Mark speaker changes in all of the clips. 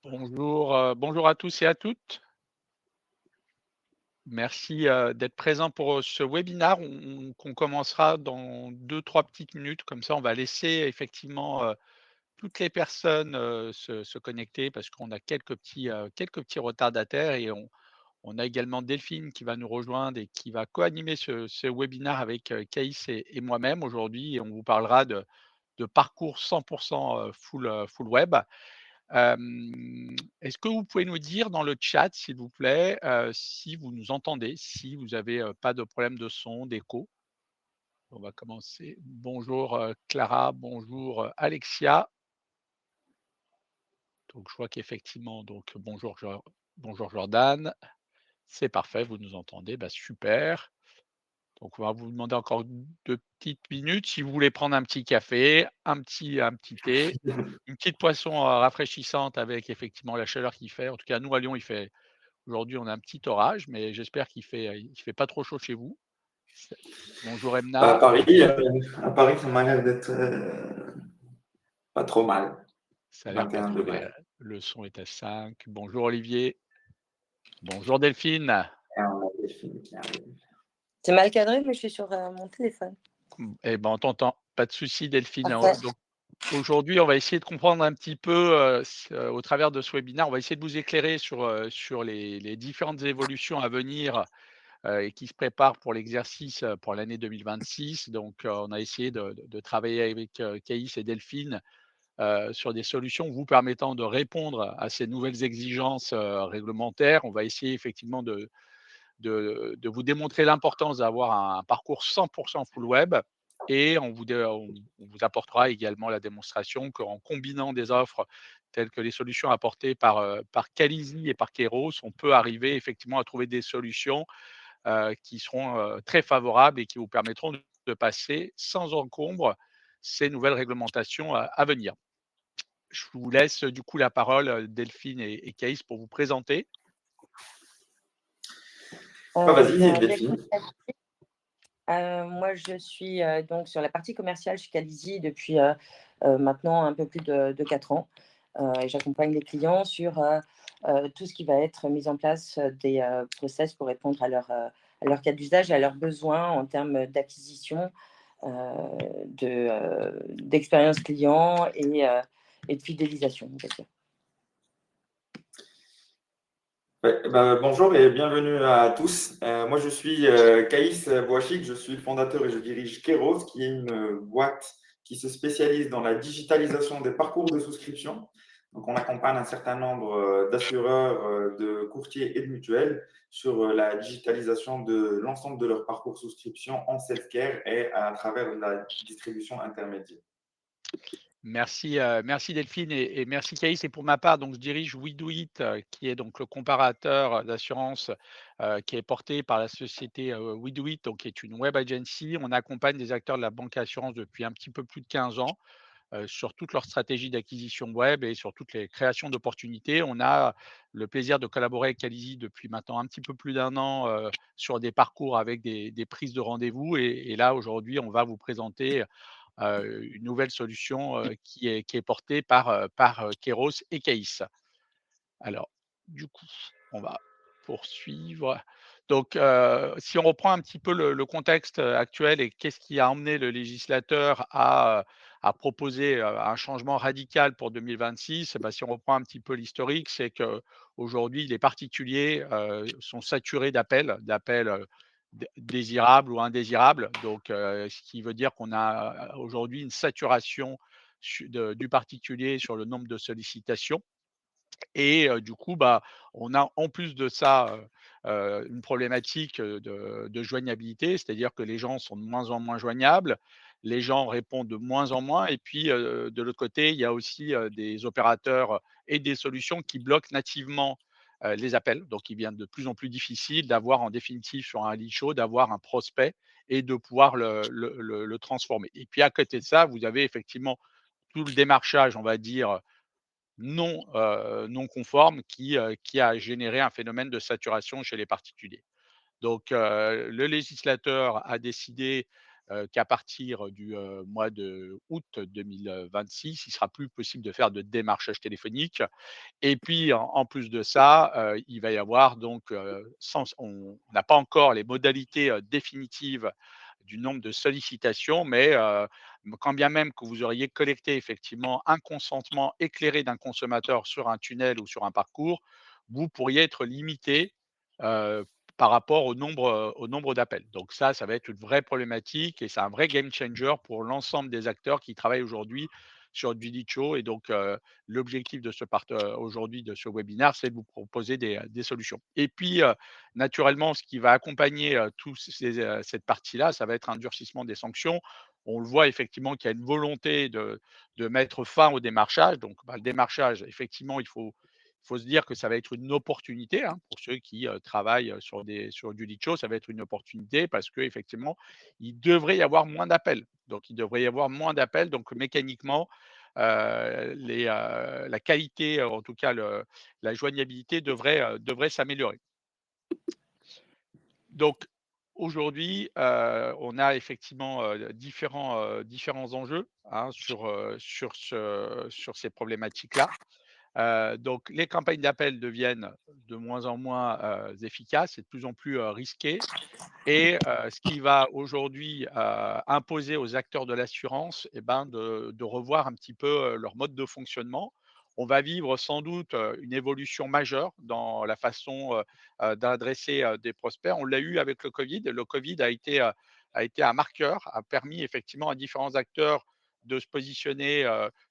Speaker 1: Bonjour à tous et à toutes. Merci, d'être présents pour, ce webinaire. Qu'on commencera dans deux-trois petites minutes. Comme ça, on va laisser effectivement, toutes les personnes, se connecter parce qu'on a quelques petits retardataires et on a également Delphine qui va nous rejoindre et qui va co-animer ce webinaire avec, Caïs et moi-même aujourd'hui et on vous parlera de parcours 100 full web. Est-ce que vous pouvez nous dire dans le chat, s'il vous plaît, si vous nous entendez, si vous avez, pas de problème de son, d'écho? On va commencer. Bonjour, Clara, bonjour, Alexia. Donc je vois qu'effectivement bonjour Jordan. C'est parfait, vous nous entendez, bah, super. Donc on va vous demander encore 2 petites minutes. Si vous voulez prendre un petit café, un petit thé, une petite boisson, rafraîchissante avec effectivement la chaleur qu'il fait. En tout cas, nous à Lyon, il fait aujourd'hui, on a un petit orage, mais j'espère qu'il fait pas trop chaud chez vous. C'est bonjour
Speaker 2: Bah,
Speaker 1: Emna,
Speaker 2: À Paris, ça m'a l'air d'être pas trop mal.
Speaker 1: ça a l'air pas
Speaker 2: 21
Speaker 1: trop
Speaker 2: degrés.
Speaker 1: mal. Le son est à 5. Bonjour Olivier. Bonjour Delphine.
Speaker 2: Et on a des films qui arrivent.
Speaker 3: C'est mal cadré, mais je suis sur mon téléphone.
Speaker 1: Eh ben, on t'entend. Pas de souci Delphine.
Speaker 3: Parfait.
Speaker 1: Donc aujourd'hui, on va essayer de comprendre un petit peu, au travers de ce webinaire, on va essayer de vous éclairer sur les différentes évolutions à venir, et qui se préparent pour l'exercice, pour l'année 2026. Donc, on a essayé de travailler avec, Caïs et Delphine, sur des solutions vous permettant de répondre à ces nouvelles exigences, réglementaires. On va essayer effectivement de vous démontrer l'importance d'avoir un parcours 100 full web et on vous apportera également la démonstration qu'en combinant des offres telles que les solutions apportées par Calizy et par Keros, on peut arriver effectivement à trouver des solutions, qui seront, très favorables et qui vous permettront de passer sans encombre ces nouvelles réglementations, à venir. Je vous laisse, du coup la parole, Delphine et Caïs pour vous présenter.
Speaker 2: Bah, vas-y,
Speaker 3: Bien,
Speaker 2: Delphine.
Speaker 3: moi, je suis donc sur la partie commerciale chez Calizy depuis maintenant un peu plus de 4 ans. Et j'accompagne les clients sur tout ce qui va être mis en place des process pour répondre à leur cas d'usage et à leurs besoins en termes d'acquisition, d'expérience client et de fidélisation, on va dire.
Speaker 2: Ouais, bah, bonjour et bienvenue à tous. Moi, je suis Caïs Bouachik, je suis le fondateur et je dirige Keros, qui est une boîte qui se spécialise dans la digitalisation des parcours de souscription. Donc, on accompagne un certain nombre d'assureurs, de courtiers et de mutuelles sur la digitalisation de l'ensemble de leur parcours souscription en self-care et à travers la distribution intermédiaire.
Speaker 1: Merci Delphine et merci Caïs. Et pour ma part, donc je dirige We Do It, qui est donc le comparateur d'assurance, qui est porté par la société, We Do It, donc qui est une web agency. On accompagne des acteurs de la banque assurance depuis un petit peu plus de 15 ans, sur toute leur stratégie d'acquisition web et sur toutes les créations d'opportunités. On a le plaisir de collaborer avec Calizy depuis maintenant un petit peu plus d'un an, sur des parcours avec des prises de rendez-vous et là aujourd'hui, on va vous présenter une nouvelle solution, qui est portée par Keros et Caïs. Alors, du coup, on va poursuivre. Donc, si on reprend un petit peu le contexte, actuel et qu'est-ce qui a emmené le législateur à proposer, un changement radical pour 2026, bah, si on reprend un petit peu l'historique, c'est qu'aujourd'hui les particuliers, sont saturés d'appels, désirables ou indésirables. Donc, ce qui veut dire qu'on a aujourd'hui une saturation du particulier sur le nombre de sollicitations. Et du coup, bah, on a en plus de ça, une problématique, de joignabilité, c'est-à-dire que les gens sont de moins en moins joignables, les gens répondent de moins en moins et puis, de l'autre côté, il y a aussi, des opérateurs et des solutions qui bloquent nativement, les appels. Donc il devient de plus en plus difficile d'avoir en définitive sur un lead show, d'avoir un prospect et de pouvoir le transformer. Et puis à côté de ça, vous avez effectivement tout le démarchage, on va dire, non conforme qui a généré un phénomène de saturation chez les particuliers. Donc, le législateur a décidé, qu'à partir du mois de août 2026, il sera plus possible de faire de démarchage téléphonique. Et puis en plus de ça, il va y avoir donc, sans on n'a pas encore les modalités, définitives du nombre de sollicitations, mais quand bien même que vous auriez collecté effectivement un consentement éclairé d'un consommateur sur un tunnel ou sur un parcours, vous pourriez être limité, heu, par rapport au nombre d'appels. Donc ça va être une vraie problématique et c'est un vrai game changer pour l'ensemble des acteurs qui travaillent aujourd'hui sur du lead show et donc l'objectif de aujourd'hui de ce webinaire, c'est de vous proposer des solutions. Et puis, naturellement, ce qui va accompagner, cette partie-là, ça va être un durcissement des sanctions. On le voit effectivement qu'il y a une volonté de mettre fin au démarchage. Donc, bah, le démarchage, effectivement, il faut se dire que ça va être une opportunité, hein, pour ceux qui, travaillent, sur du lead show, ça va être une opportunité parce qu'effectivement, il devrait y avoir moins d'appels. Donc il devrait y avoir moins d'appels, donc mécaniquement, la qualité, en tout cas la joignabilité devrait s'améliorer. Donc aujourd'hui, on a effectivement, différents enjeux, hein, sur ces problématiques-là. Donc les campagnes d'appel deviennent de moins en moins, efficaces et de plus en plus, risquées. Et ce qui va aujourd'hui, imposer aux acteurs de l'assurance et ben, de revoir un petit peu, leur mode de fonctionnement. On va vivre sans doute, une évolution majeure dans la façon, d'adresser, des prospects. On l'a eu avec le covid. Le covid a été un marqueur, a permis effectivement à différents acteurs de se positionner,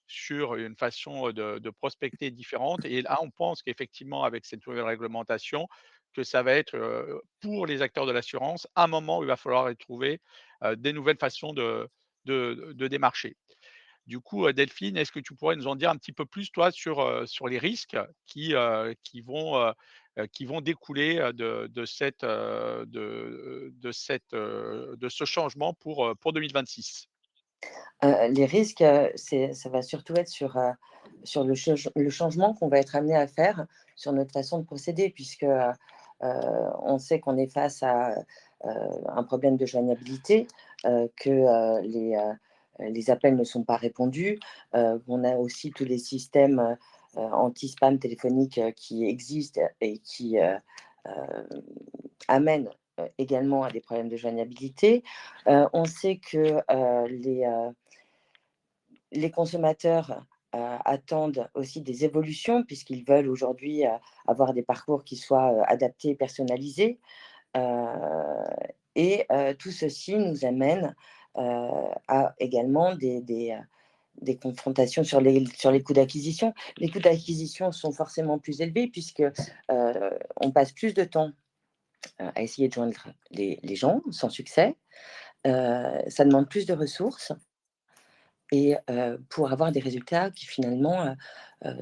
Speaker 1: sur une façon, de prospecter différente et là, on pense qu'effectivement avec cette nouvelle réglementation, que ça va être, pour les acteurs de l'assurance, un moment où il va falloir y trouver, des nouvelles façons de démarcher. Du coup, Delphine, est-ce que tu pourrais nous en dire un petit peu plus, toi, sur les risques qui vont découler, de ce changement pour 2026?
Speaker 3: Les risques, ça va surtout être sur le changement qu'on va être amené à faire sur notre façon de procéder puisque, on sait qu'on est face à, un problème de joignabilité, que, les appels ne sont pas répondus, qu'on a aussi tous les systèmes, anti-spam téléphonique, qui existent et qui, amènent, également à des problèmes de joignabilité. On sait que, les consommateurs, attendent aussi des évolutions puisqu'ils veulent aujourd'hui, avoir des parcours qui soient, adaptés et personnalisés. Heu tout ceci nous amène, à également des confrontations sur les coûts d'acquisition. Les coûts d'acquisition sont forcément plus élevés puisque, on passe plus de temps, à essayer de joindre les gens sans succès. Ça demande plus de ressources et pour avoir des résultats qui finalement,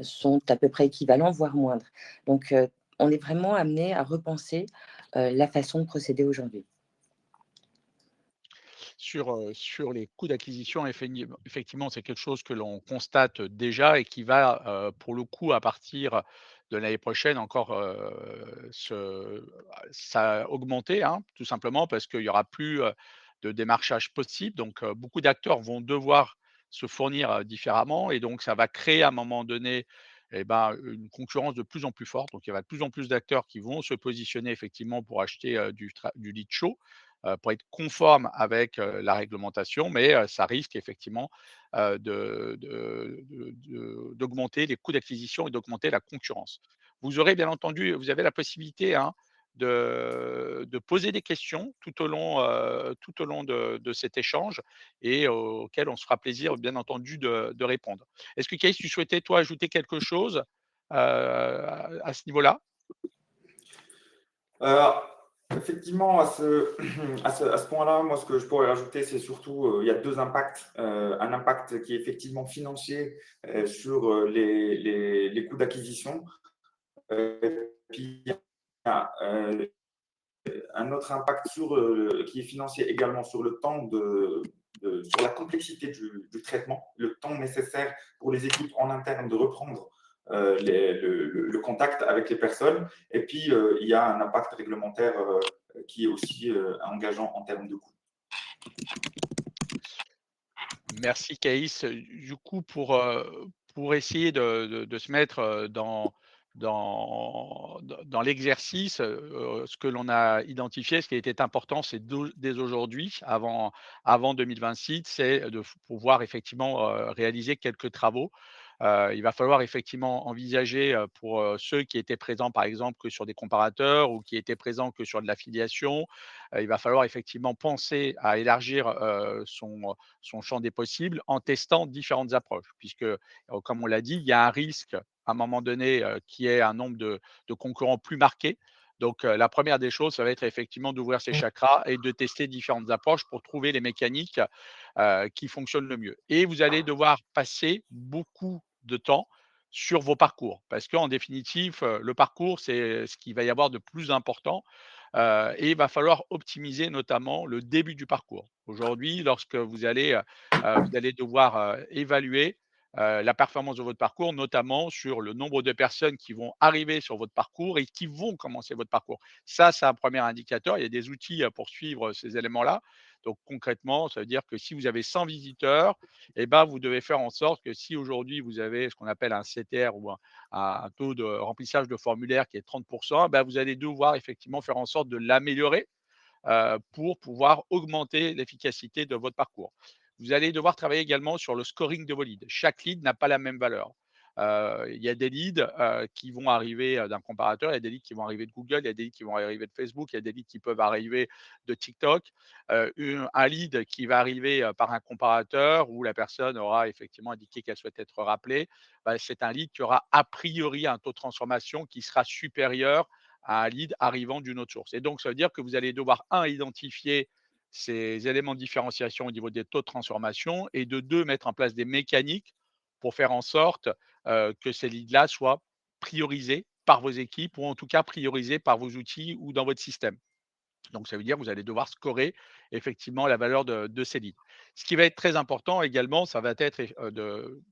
Speaker 3: sont à peu près équivalents, voire moindres. Donc on est vraiment amené à repenser, la façon de procéder aujourd'hui.
Speaker 1: Sur les coûts d'acquisition, effectivement, c'est quelque chose que l'on constate déjà et qui va, pour le coup, à partir de l'année prochaine encore, ça augmenter, hein, tout simplement parce qu'il y aura plus, de démarchage possible. Donc, beaucoup d'acteurs vont devoir se fournir, différemment et donc ça va créer à un moment donné et ben, une concurrence de plus en plus forte. Donc il y aura de plus en plus d'acteurs qui vont se positionner effectivement pour acheter, du lead show pour être conforme avec, la réglementation, mais ça risque effectivement, d'augmenter les coûts d'acquisition et d'augmenter la concurrence. Vous avez la possibilité, hein, de poser des questions tout au long de cet échange et auxquelles on se fera plaisir, bien entendu, de répondre. Est-ce que Kaïs, tu souhaitais, toi, ajouter quelque chose, à ce niveau-là?
Speaker 2: Effectivement, à ce point-là, moi, ce que je pourrais rajouter, c'est surtout, il y a deux impacts. Un impact qui est effectivement financier sur les coûts d'acquisition. Puis, il y a un autre impact qui est financier également sur le temps sur la complexité du traitement, le temps nécessaire pour les équipes en interne de reprendre le contact avec les personnes. Et puis, il y a un impact réglementaire qui est aussi engageant en termes de coûts.
Speaker 1: Merci Caïs. Du coup, pour essayer de se mettre, dans l'exercice, ce que l'on a identifié, ce qui était important, c'est dès aujourd'hui, avant 2026, c'est de pouvoir effectivement, réaliser quelques travaux. Il va falloir effectivement envisager, pour, ceux qui étaient présents, par exemple, que sur des comparateurs ou qui étaient présents que sur de l'affiliation, il va falloir effectivement penser à élargir, son champ des possibles en testant différentes approches. Puisque, comme on l'a dit, il y a un risque à un moment donné, qui est un nombre de concurrents plus marqué. Donc, la première des choses, ça va être effectivement d'ouvrir ses chakras et de tester différentes approches pour trouver les mécaniques, qui fonctionnent le mieux. Et vous allez devoir passer beaucoup de temps sur vos parcours. Parce qu'en définitive, le parcours, c'est ce qu'il va y avoir de plus important, et il va falloir optimiser notamment le début du parcours. Aujourd'hui, lorsque vous allez devoir, évaluer, la performance de votre parcours, notamment sur le nombre de personnes qui vont arriver sur votre parcours et qui vont commencer votre parcours. Ça, c'est un premier indicateur. Il y a des outils, pour suivre ces éléments-là. Donc concrètement, ça veut dire que si vous avez 100 visiteurs, et ben, vous devez faire en sorte que si aujourd'hui vous avez ce qu'on appelle un CTR ou un taux de remplissage de formulaire qui est 30, bah, vous allez devoir effectivement faire en sorte de l'améliorer, pour pouvoir augmenter l'efficacité de votre parcours. Vous allez devoir travailler également sur le scoring de vos leads. Chaque lead n'a pas la même valeur. Il y a des leads, qui vont arriver, d'un comparateur, il y a des leads qui vont arriver de Google, il y a des leads qui vont arriver de Facebook, il y a des leads qui peuvent arriver de TikTok. Un lead qui va arriver, par un comparateur où la personne aura effectivement indiqué qu'elle souhaite être rappelée, bah, c'est un lead qui aura a priori un taux de transformation qui sera supérieur à un lead arrivant d'une autre source. Et donc, ça veut dire que vous allez devoir, un, identifier ces éléments de différenciation au niveau des taux de transformation et de deux, mettre en place des mécaniques pour faire en sorte, que ces leads-là soient priorisés par vos équipes ou en tout cas priorisés par vos outils ou dans votre système. Donc, ça veut dire que vous allez devoir scorer effectivement la valeur de ces leads. Ce qui va être très important également, ça va être de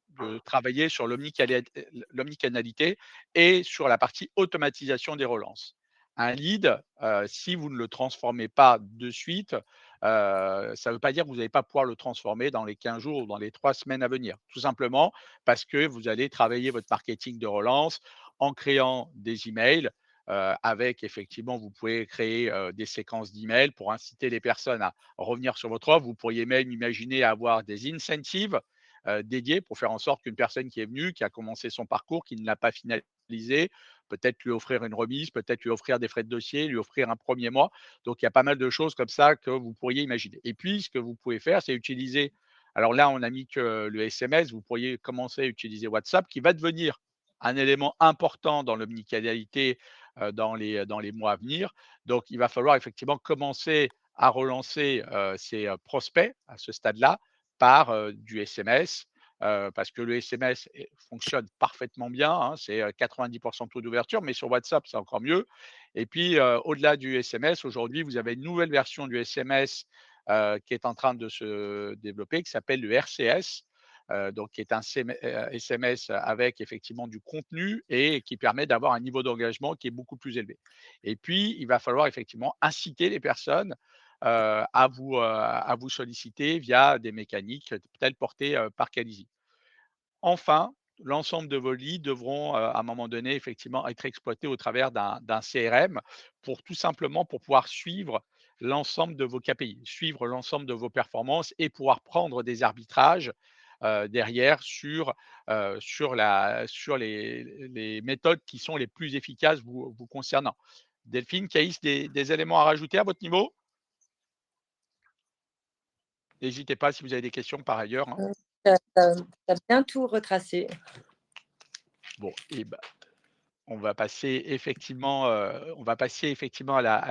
Speaker 1: travailler sur l'omnicanalité et sur la partie automatisation des relances. Un lead, si vous ne le transformez pas de suite, ça ne veut pas dire que vous n'allez pas pouvoir le transformer dans les 15 jours ou dans les 3 semaines à venir. Tout simplement parce que vous allez travailler votre marketing de relance en créant des emails, avec effectivement, vous pouvez créer, des séquences d'emails pour inciter les personnes à revenir sur votre offre. Vous pourriez même imaginer avoir des incentives, dédiés pour faire en sorte qu'une personne qui est venue, qui a commencé son parcours, qui ne l'a pas finalisé, peut-être lui offrir une remise, peut-être lui offrir des frais de dossier, lui offrir un premier mois. Donc il y a pas mal de choses comme ça que vous pourriez imaginer. Et puis ce que vous pouvez faire, c'est utiliser, alors là, on a mis que le SMS, vous pourriez commencer à utiliser WhatsApp qui va devenir un élément important dans l'omnicanalité, dans les mois à venir. Donc, il va falloir effectivement commencer à relancer, ses, prospects à ce stade-là par, du SMS, parce que le SMS fonctionne parfaitement bien, hein, c'est, 90 de taux d'ouverture, mais sur WhatsApp, c'est encore mieux. Et puis, au-delà du SMS, aujourd'hui, vous avez une nouvelle version du SMS, qui est en train de se développer, qui s'appelle le RCS, donc qui est un SMS avec effectivement du contenu et qui permet d'avoir un niveau d'engagement qui est beaucoup plus élevé. Et puis, il va falloir effectivement inciter les personnes, à vous solliciter via des mécaniques telles portées, par Calizy. Enfin, l'ensemble de vos leads devront, à un moment donné, effectivement, être exploités au travers d'un CRM pour tout simplement pour pouvoir suivre l'ensemble de vos KPI, suivre l'ensemble de vos performances et pouvoir prendre des arbitrages, derrière sur les méthodes qui sont les plus efficaces vous concernant. Delphine, Caïs, des éléments à rajouter à votre niveau? N'hésitez pas si vous avez des questions par ailleurs, hein.
Speaker 3: Tu as bien tout retracé.
Speaker 1: Bon et ben on va passer effectivement à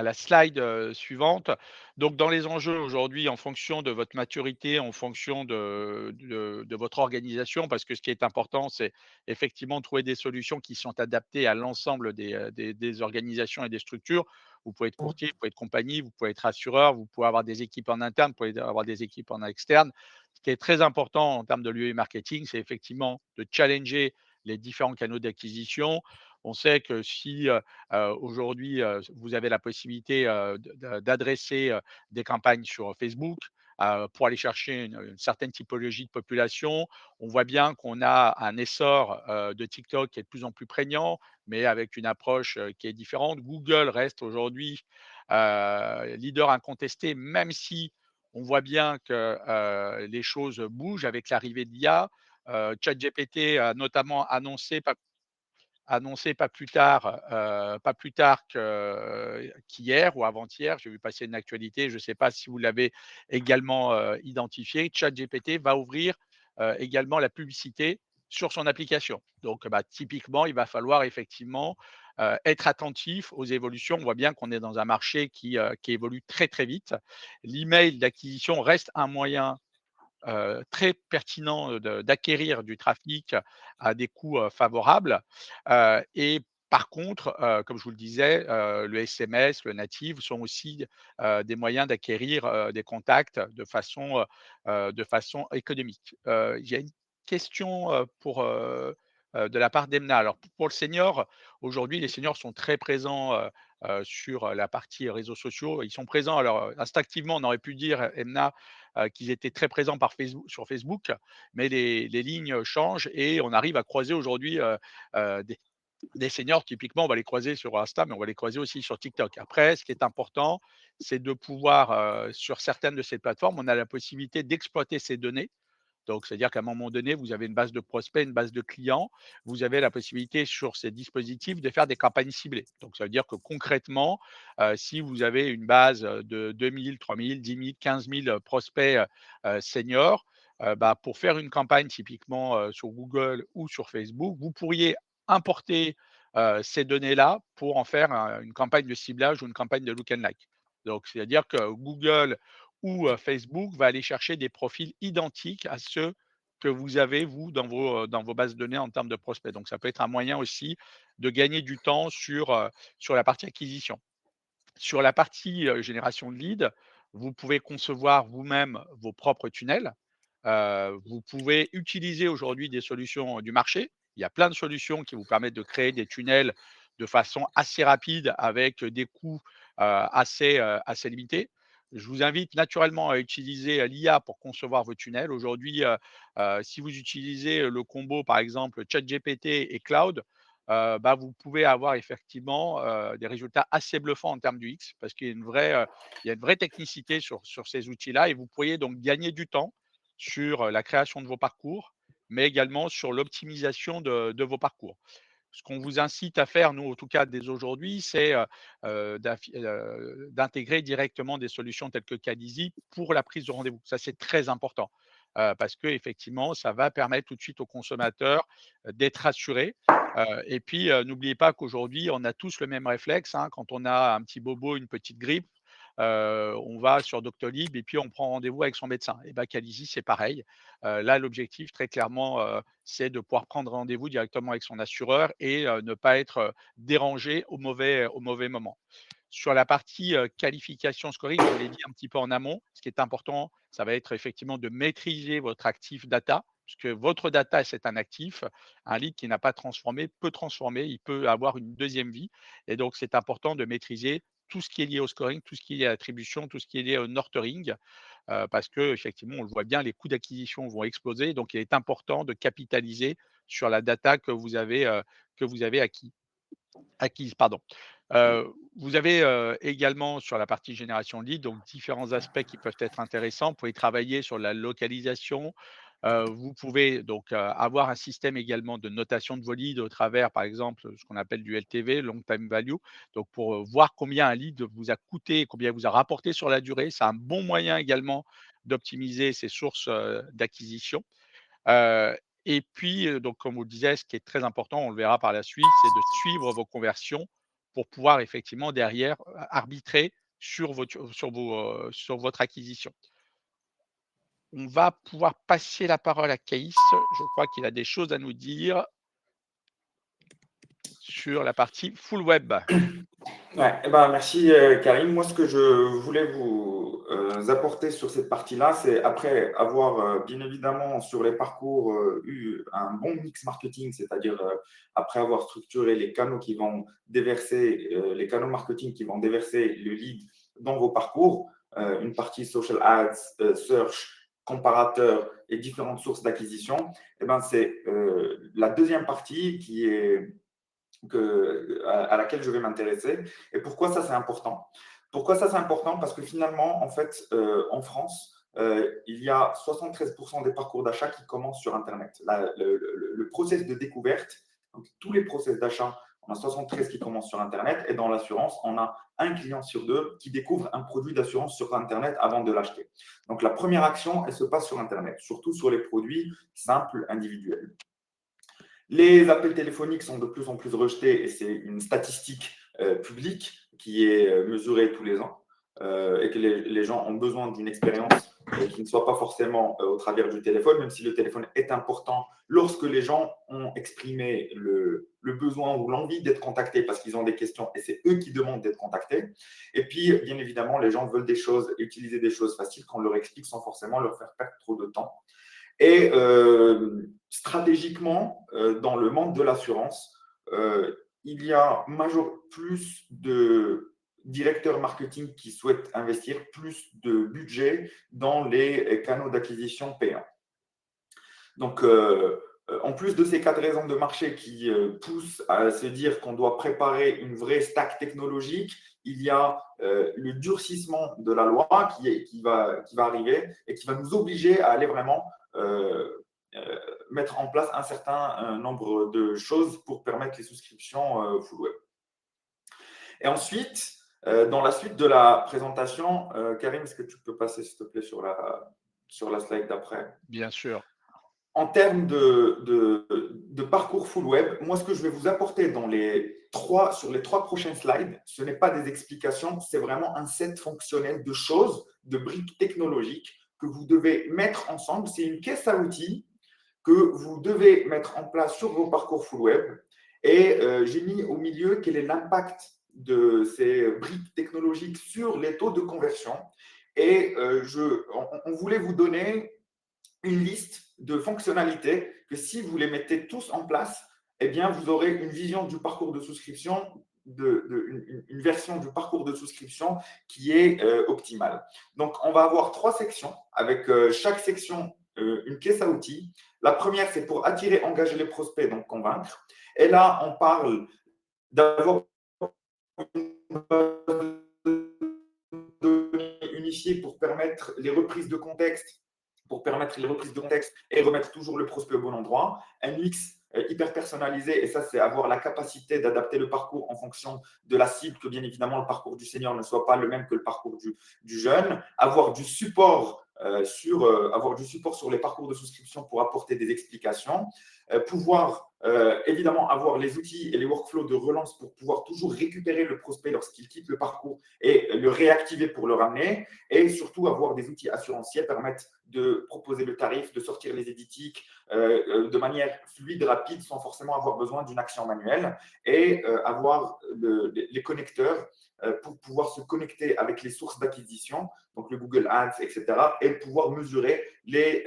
Speaker 1: la slide, suivante. Donc dans les enjeux aujourd'hui, en fonction de votre maturité, en fonction de votre organisation, parce que ce qui est important, c'est effectivement de trouver des solutions qui sont adaptées à l'ensemble des organisations et des structures. Vous pouvez être courtier, vous pouvez être compagnie, vous pouvez être assureur, vous pouvez avoir des équipes en interne, vous pouvez avoir des équipes en externe. Ce qui est très important en termes de l'UE marketing, c'est effectivement de challenger les différents canaux d'acquisition. On sait que si, aujourd'hui, vous avez la possibilité, d'adresser, des campagnes sur Facebook, pour aller chercher une certaine typologie de population. On voit bien qu'on a un essor de TikTok qui est de plus en plus prégnant, mais avec une approche qui est différente. Google reste aujourd'hui leader incontesté, même si on voit bien que les choses bougent avec l'arrivée de l'IA. ChatGPT a notamment annoncé pas plus tard qu'hier ou avant-hier, j'ai vu passer une actualité, je ne sais pas si vous l'avez également identifié. ChatGPT va ouvrir également la publicité sur son application. Donc, bah, typiquement, il va falloir effectivement être attentif aux évolutions. On voit bien qu'on est dans un marché qui évolue très très vite. L'email d'acquisition reste un moyen très pertinent d'acquérir du trafic à des coûts favorables. Et par contre, comme je vous le disais, le SMS, le native sont aussi des moyens d'acquérir des contacts de façon économique. Il y a une question de la part d'Emna. Alors pour le senior, aujourd'hui, les seniors sont très présents sur la partie réseaux sociaux. Ils sont présents, alors instinctivement, on aurait pu dire, Emna, qu'ils étaient très présents sur Facebook, mais les lignes changent et on arrive à croiser aujourd'hui des seniors. Typiquement, on va les croiser sur Insta, mais on va les croiser aussi sur TikTok. Après, ce qui est important, c'est de pouvoir, sur certaines de ces plateformes, on a la possibilité d'exploiter ces données. Donc, c'est-à-dire qu'à un moment donné, vous avez une base de prospects, une base de clients. Vous avez la possibilité sur ces dispositifs de faire des campagnes ciblées. Donc, ça veut dire que concrètement, si vous avez une base de 2000, 3000, 10 000, 15 000 prospects seniors, bah, pour faire une campagne typiquement sur Google ou sur Facebook, vous pourriez importer ces données-là pour en faire une campagne de ciblage ou une campagne de look and like. Donc, c'est-à-dire que Google ou Facebook va aller chercher des profils identiques à ceux que vous avez, vous, dans vos bases de données en termes de prospects. Donc, ça peut être un moyen aussi de gagner du temps sur la partie acquisition. Sur la partie génération de leads, vous pouvez concevoir vous-même vos propres tunnels. Vous pouvez utiliser aujourd'hui des solutions du marché. Il y a plein de solutions qui vous permettent de créer des tunnels de façon assez rapide avec des coûts assez limités. Je vous invite naturellement à utiliser l'IA pour concevoir vos tunnels. Aujourd'hui, si vous utilisez le combo, par exemple, ChatGPT et Cloud, bah, vous pouvez avoir effectivement des résultats assez bluffants en termes d'UX parce il y a une vraie technicité sur ces outils-là et vous pourriez donc gagner du temps sur la création de vos parcours, mais également sur l'optimisation de vos parcours. Ce qu'on vous incite à faire, nous, en tout cas, dès aujourd'hui, c'est d'intégrer directement des solutions telles que Calizy pour la prise de rendez-vous. Ça, c'est très important parce que effectivement, ça va permettre tout de suite aux consommateurs d'être rassurés. Et puis, n'oubliez pas qu'aujourd'hui, on a tous le même réflexe, hein. Quand on a un petit bobo, une petite grippe, on va sur Doctolib et puis on prend rendez-vous avec son médecin. Et bah, Calizy, c'est pareil. Là, l'objectif, très clairement, c'est de pouvoir prendre rendez-vous directement avec son assureur et ne pas être dérangé au mauvais moment. Sur la partie qualification, scoring, je l'ai dit un petit peu en amont, ce qui est important, ça va être effectivement de maîtriser votre actif data, puisque votre data, c'est un actif. Un lead qui n'a pas transformé peut transformer, il peut avoir une deuxième vie. Et donc, c'est important de maîtriser tout ce qui est lié au scoring, tout ce qui est lié à l'attribution, tout ce qui est lié au nurturing, parce que effectivement, on le voit bien, les coûts d'acquisition vont exploser. Donc, il est important de capitaliser sur la data que vous avez acquise. Pardon. Vous avez également sur la partie génération de leads, donc différents aspects qui peuvent être intéressants. Vous pouvez travailler sur la localisation. Vous pouvez donc avoir un système également de notation de vos leads au travers, par exemple, ce qu'on appelle du LTV, Long Time Value. Donc, pour voir combien un lead vous a coûté, combien vous a rapporté sur la durée. C'est un bon moyen également d'optimiser ses sources d'acquisition. Et puis, donc comme on le disait, ce qui est très important, on le verra par la suite, c'est de suivre vos conversions pour pouvoir effectivement derrière arbitrer sur votre acquisition. On va pouvoir passer la parole à Caïs. Je crois qu'il a des choses à nous dire sur la partie full web.
Speaker 2: Ouais, eh ben, merci Karim. Moi, ce que je voulais vous apporter sur cette partie-là, c'est après avoir bien évidemment sur les parcours eu un bon mix marketing, c'est-à-dire après avoir structuré les canaux qui vont déverser, les canaux marketing qui vont déverser le lead dans vos parcours, une partie social ads, search, comparateur et différentes sources d'acquisition, c'est la deuxième partie à laquelle je vais m'intéresser. Et pourquoi ça, c'est important? Pourquoi ça, c'est important? Parce que finalement, en fait, en France, il y a 73% des parcours d'achat qui commencent sur Internet. Le process de découverte, donc tous les process d'achat, on a 73 qui commencent sur Internet. Et dans l'assurance, on a un client sur deux qui découvre un produit d'assurance sur Internet avant de l'acheter. Donc, la première action, elle se passe sur Internet, surtout sur les produits simples, individuels. Les appels téléphoniques sont de plus en plus rejetés et c'est une statistique publique qui est mesurée tous les ans et que les gens ont besoin d'une expérience qui ne soit pas forcément au travers du téléphone, même si le téléphone est important lorsque les gens ont exprimé le besoin ou l'envie d'être contactés parce qu'ils ont des questions et c'est eux qui demandent d'être contactés. Et puis, bien évidemment, les gens veulent des choses, utiliser des choses faciles qu'on leur explique sans forcément leur faire perdre trop de temps. Et stratégiquement, dans le monde de l'assurance, il y a plus de directeurs marketing qui souhaitent investir plus de budget dans les canaux d'acquisition payants. Donc, en plus de ces 4 raisons de marché qui poussent à se dire qu'on doit préparer une vraie stack technologique, il y a le durcissement de la loi qui va arriver et qui va nous obliger à aller vraiment mettre en place un certain nombre de choses pour permettre les souscriptions full web. Et ensuite, dans la suite de la présentation, Karim, est-ce que tu peux passer, s'il te plaît, sur la slide d'après?
Speaker 1: Bien sûr.
Speaker 2: En termes de parcours full web, moi, ce que je vais vous apporter sur les 3 prochaines slides, ce n'est pas des explications, c'est vraiment un set fonctionnel de choses, de briques technologiques que vous devez mettre ensemble. C'est une caisse à outils que vous devez mettre en place sur vos parcours full web. Et j'ai mis au milieu quel est l'impact de ces briques technologiques sur les taux de conversion. Et on voulait vous donner une liste de fonctionnalités que si vous les mettez tous en place, eh bien, vous aurez une vision du parcours de souscription, une version du parcours de souscription qui est optimale. Donc, on va avoir 3 sections avec chaque section une caisse à outils. La première, c'est pour attirer, engager les prospects, donc convaincre. Et là, on parle d'avoir une base de données unifiée pour permettre les reprises de contexte et remettre toujours le prospect au bon endroit. Un mix hyper personnalisé, et ça, c'est avoir la capacité d'adapter le parcours en fonction de la cible, que bien évidemment, le parcours du senior ne soit pas le même que le parcours du jeune. Avoir du support sur les parcours de souscription pour apporter des explications. Pouvoir évidemment avoir les outils et les workflows de relance pour pouvoir toujours récupérer le prospect lorsqu'il quitte le parcours et le réactiver pour le ramener. Et surtout avoir des outils assurantiels permettent de proposer le tarif, de sortir les éditiques de manière fluide, rapide, sans forcément avoir besoin d'une action manuelle. Et avoir les connecteurs pour pouvoir se connecter avec les sources d'acquisition, donc le Google Ads, etc. et pouvoir mesurer les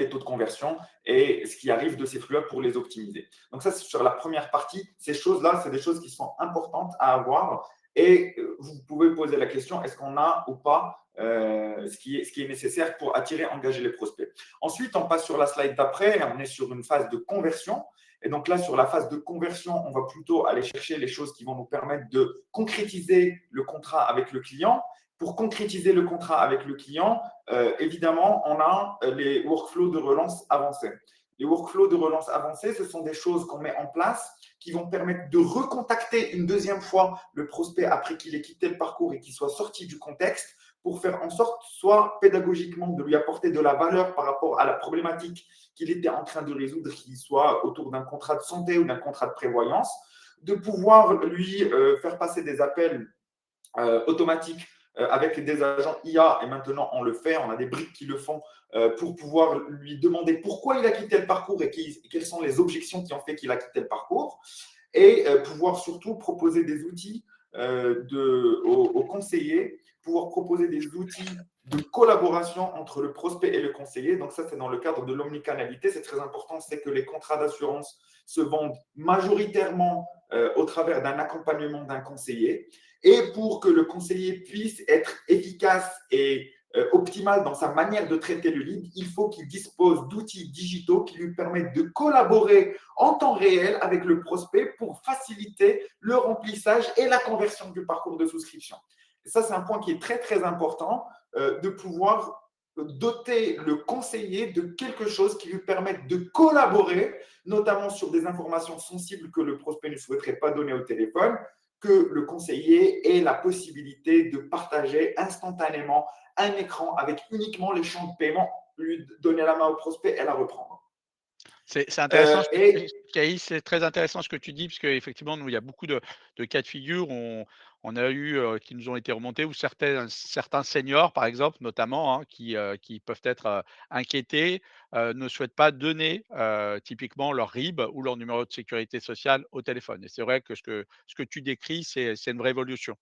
Speaker 2: taux de conversion et ce qui arrive de ces flux pour les optimiser. Donc ça, c'est sur la première partie. Ces choses-là, c'est des choses qui sont importantes à avoir et vous pouvez poser la question, est-ce qu'on a ou pas ce qui est nécessaire pour attirer, engager les prospects. Ensuite, on passe sur la slide d'après, on est sur une phase de conversion. Et donc là, sur la phase de conversion, on va plutôt aller chercher les choses qui vont nous permettre de concrétiser le contrat avec le client. Pour concrétiser le contrat avec le client, évidemment, on a les workflows de relance avancés. Les workflows de relance avancés, ce sont des choses qu'on met en place qui vont permettre de recontacter une deuxième fois le prospect après qu'il ait quitté le parcours et qu'il soit sorti du contexte pour faire en sorte, soit pédagogiquement, de lui apporter de la valeur par rapport à la problématique qu'il était en train de résoudre, qu'il soit autour d'un contrat de santé ou d'un contrat de prévoyance, de pouvoir lui faire passer des appels automatiques avec des agents IA, et maintenant on le fait, on a des briques qui le font pour pouvoir lui demander pourquoi il a quitté le parcours et quelles sont les objections qui ont fait qu'il a quitté le parcours, et pouvoir surtout proposer des outils aux conseillers, pouvoir proposer des outils de collaboration entre le prospect et le conseiller. Donc ça, c'est dans le cadre de l'omnicanalité. C'est très important, c'est que les contrats d'assurance se vendent majoritairement au travers d'un accompagnement d'un conseiller. Et pour que le conseiller puisse être efficace et optimal dans sa manière de traiter le lead, il faut qu'il dispose d'outils digitaux qui lui permettent de collaborer en temps réel avec le prospect pour faciliter le remplissage et la conversion du parcours de souscription. Et ça, c'est un point qui est très, très important, de pouvoir doter le conseiller de quelque chose qui lui permette de collaborer, notamment sur des informations sensibles que le prospect ne souhaiterait pas donner au téléphone, que le conseiller ait la possibilité de partager instantanément un écran avec uniquement les champs de paiement, lui donner la main au prospect et la reprendre.
Speaker 1: C'est intéressant ce que tu
Speaker 2: Et
Speaker 1: dis, Caïs, c'est très intéressant ce que tu dis, parce qu'effectivement, nous, il y a beaucoup de cas de figure. On a eu, qui nous ont été remontés où certains seniors, par exemple, notamment, hein, qui peuvent être, inquiétés, ne souhaitent pas donner, typiquement leur RIB ou leur numéro de sécurité sociale au téléphone et c'est vrai que ce que tu décris, c'est une révolution.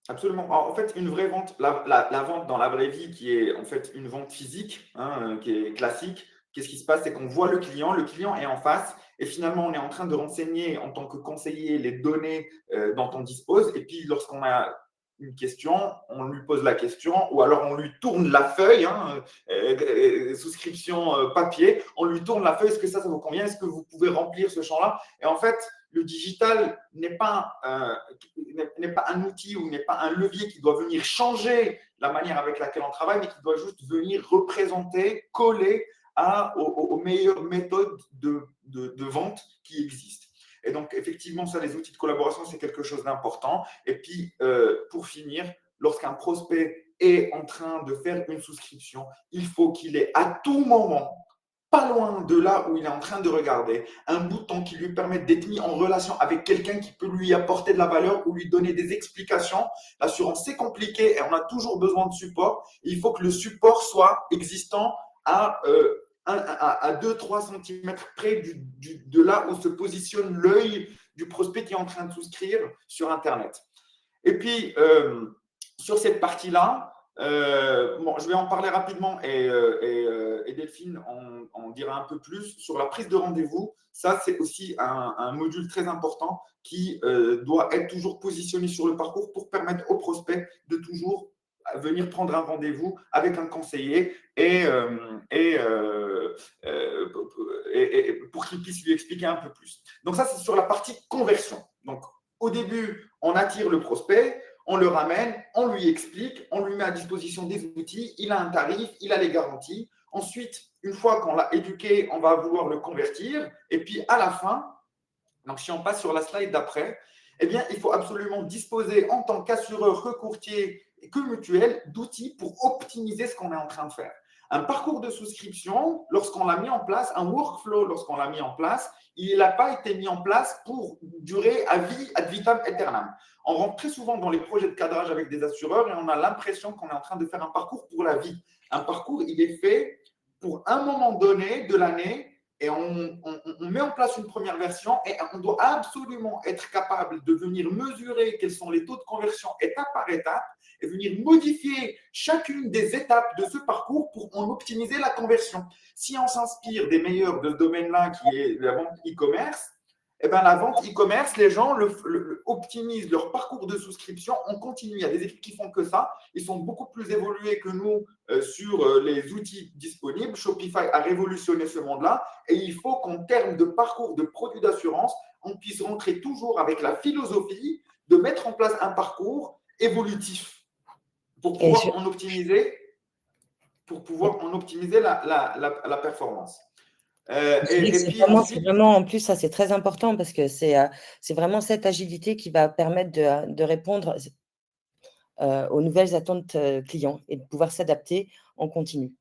Speaker 2: absolument. Alors, en fait, une vraie vente, la vente dans la vraie vie, qui est en fait une vente physique, hein, qui est classique, qu'est-ce qui se passe? C'est qu'on voit le client est en face, et finalement, on est en train de renseigner en tant que conseiller les données dont on dispose. Et puis, lorsqu'on a une question, on lui pose la question, ou alors on lui tourne la feuille, hein, souscription papier, on lui tourne la feuille, est-ce que ça vous convient? Est-ce que vous pouvez remplir ce champ-là? Et en fait, le digital n'est pas un outil ou n'est pas un levier qui doit venir changer la manière avec laquelle on travaille, mais qui doit juste venir représenter, coller aux meilleures méthodes de vente qui existent. Et donc, effectivement, ça, les outils de collaboration, c'est quelque chose d'important. Et puis, pour finir, lorsqu'un prospect est en train de faire une souscription, il faut qu'il ait à tout moment, pas loin de là où il est en train de regarder, un bouton qui lui permette d'être mis en relation avec quelqu'un qui peut lui apporter de la valeur ou lui donner des explications. L'assurance, c'est compliqué et on a toujours besoin de support. Il faut que le support soit existant à 2-3 cm près de là où se positionne l'œil du prospect qui est en train de souscrire sur Internet. Et puis, sur cette partie-là, bon, je vais en parler rapidement et Delphine en dira un peu plus sur la prise de rendez-vous. Ça, c'est aussi un module très important qui doit être toujours positionné sur le parcours pour permettre au prospect de toujours venir prendre un rendez-vous avec un conseiller et pour qu'il puisse lui expliquer un peu plus. Donc ça, c'est sur la partie conversion. Donc, au début, on attire le prospect, on le ramène, on lui explique, on lui met à disposition des outils, il a un tarif, il a les garanties. Ensuite, une fois qu'on l'a éduqué, on va vouloir le convertir. Et puis, à la fin, donc si on passe sur la slide d'après, eh bien, il faut absolument disposer en tant qu'assureur, que courtier et que mutuelle d'outils pour optimiser ce qu'on est en train de faire. Un parcours de souscription, lorsqu'on l'a mis en place, un workflow, lorsqu'on l'a mis en place, il n'a pas été mis en place pour durer à vie, ad vitam aeternam. On rentre très souvent dans les projets de cadrage avec des assureurs et on a l'impression qu'on est en train de faire un parcours pour la vie. Un parcours, il est fait pour un moment donné de l'année et on met en place une première version et on doit absolument être capable de venir mesurer quels sont les taux de conversion étape par étape et venir modifier chacune des étapes de ce parcours pour en optimiser la conversion. Si on s'inspire des meilleurs de ce domaine-là, qui est la vente e-commerce, eh ben, la vente e-commerce, les gens optimisent leur parcours de souscription en continu. Il y a des équipes qui font que ça. Ils sont beaucoup plus évolués que nous sur les outils disponibles. Shopify a révolutionné ce monde-là. Et il faut qu'en termes de parcours de produits d'assurance, on puisse rentrer toujours avec la philosophie de mettre en place un parcours évolutif pour pouvoir en optimiser, la performance.
Speaker 3: C'est vraiment, en plus, ça c'est très important parce que c'est vraiment cette agilité qui va permettre de répondre aux nouvelles attentes clients et de pouvoir s'adapter en continu.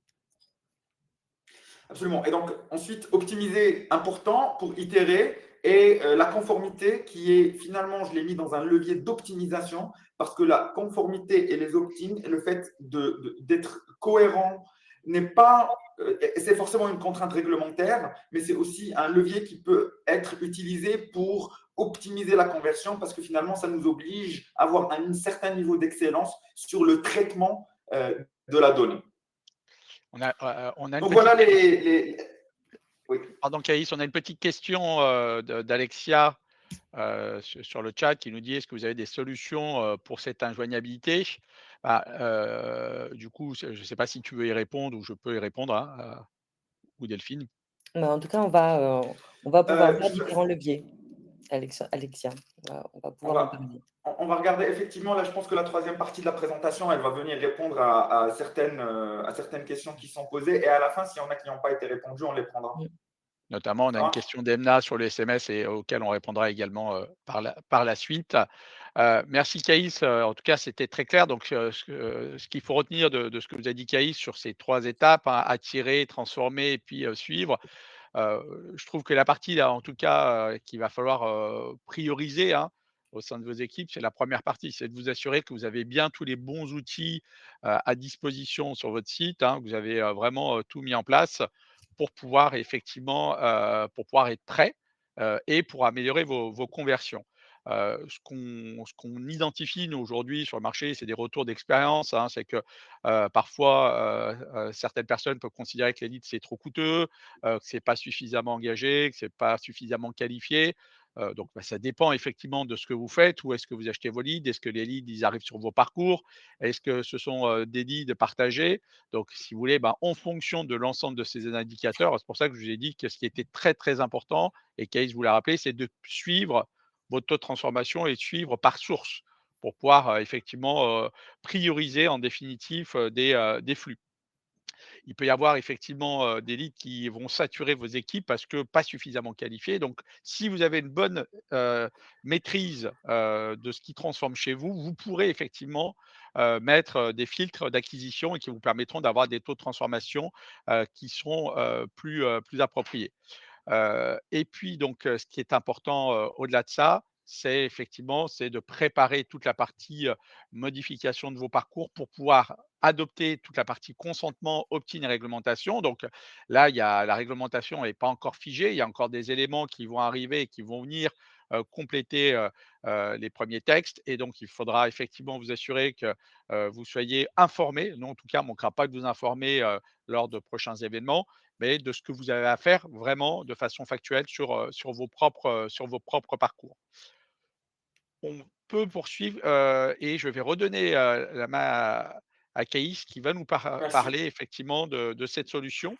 Speaker 2: Absolument. Et donc, ensuite, optimiser important pour itérer et la conformité qui est finalement, je l'ai mis dans un levier d'optimisation parce que la conformité et les opt-in et le fait d'être cohérent n'est pas, c'est forcément une contrainte réglementaire, mais c'est aussi un levier qui peut être utilisé pour optimiser la conversion parce que finalement, ça nous oblige à avoir un certain niveau d'excellence sur le traitement de la donnée.
Speaker 1: On a une
Speaker 2: Donc
Speaker 1: petite
Speaker 2: voilà oui.
Speaker 1: pardon Caïs, on a une petite question, d'Alexia, sur le chat qui nous dit: «Est-ce que vous avez des solutions, pour cette injoignabilité?» Bah, du coup, je ne sais pas si tu veux y répondre ou je peux y répondre, hein, ou Delphine.
Speaker 3: Mais en tout cas, on va pouvoir voir
Speaker 2: Je
Speaker 3: différents leviers, Alexia. On va
Speaker 2: On
Speaker 3: pouvoir en
Speaker 2: va,
Speaker 3: parler.
Speaker 2: on va regarder effectivement, là je pense que la troisième partie de la présentation, elle va venir répondre à certaines questions qui sont posées et à la fin, s'il y en a qui n'ont pas été répondues, on les prendra.
Speaker 3: Mmh.
Speaker 1: Notamment, on
Speaker 2: Ça
Speaker 1: a une
Speaker 2: marche.
Speaker 1: question d'Emna sur le SMS et auquel on répondra également, par la suite. Merci Caïs, en tout cas, c'était très clair. Donc, ce qu'il faut retenir de ce que vous a dit Caïs sur ces 3 étapes, hein, attirer, transformer et puis, suivre. Je trouve que la partie là, en tout cas, qu'il va falloir, prioriser, hein, au sein de vos équipes, c'est la première partie. C'est de vous assurer que vous avez bien tous les bons outils, à disposition sur votre site, hein. Vous avez, vraiment, tout mis en place pour pouvoir effectivement, pour pouvoir être prêt, et pour améliorer vos conversions. Ce qu'on identifie nous aujourd'hui sur le marché, c'est des retours d'expérience, hein. C'est que, parfois, certaines personnes peuvent considérer que les leads, c'est trop coûteux, que c'est pas suffisamment engagé, que c'est pas suffisamment qualifié. Donc bah, ça dépend effectivement de ce que vous faites. Où est-ce que vous achetez vos leads? Est-ce que les leads, ils arrivent sur vos parcours? Est-ce que ce sont, des leads partagés? Donc si vous voulez, ben, en fonction de l'ensemble de ces indicateurs, c'est pour ça que je vous ai dit que ce qui était très, très important et Caïs vous l'a rappelé, c'est de suivre votre taux de transformation et de suivre par source pour pouvoir, effectivement, prioriser en définitif, des flux. Il peut y avoir effectivement, des leads qui vont saturer vos équipes parce que pas suffisamment qualifiés. Donc si vous avez une bonne, maîtrise, de ce qui transforme chez vous, vous pourrez effectivement, mettre, des filtres d'acquisition et qui vous permettront d'avoir des taux de transformation, qui seront, plus appropriés. Et puis donc, ce qui est important, au-delà de ça, c'est de préparer toute la partie, modification de vos parcours pour pouvoir adopter toute la partie consentement, opt-in et réglementation. Donc là, il y a la réglementation n'est pas encore figée, il y a encore des éléments qui vont arriver et qui vont venir, compléter, les premiers textes et donc il faudra effectivement vous assurer que, vous soyez informés. Nous, en tout cas, on ne manquera pas de vous informer, lors de prochains événements, mais de ce que vous avez à faire vraiment de façon factuelle sur vos propres parcours. On peut poursuivre, et je vais redonner, la main à Caïs qui va nous
Speaker 2: Merci.
Speaker 1: parler effectivement de cette solution.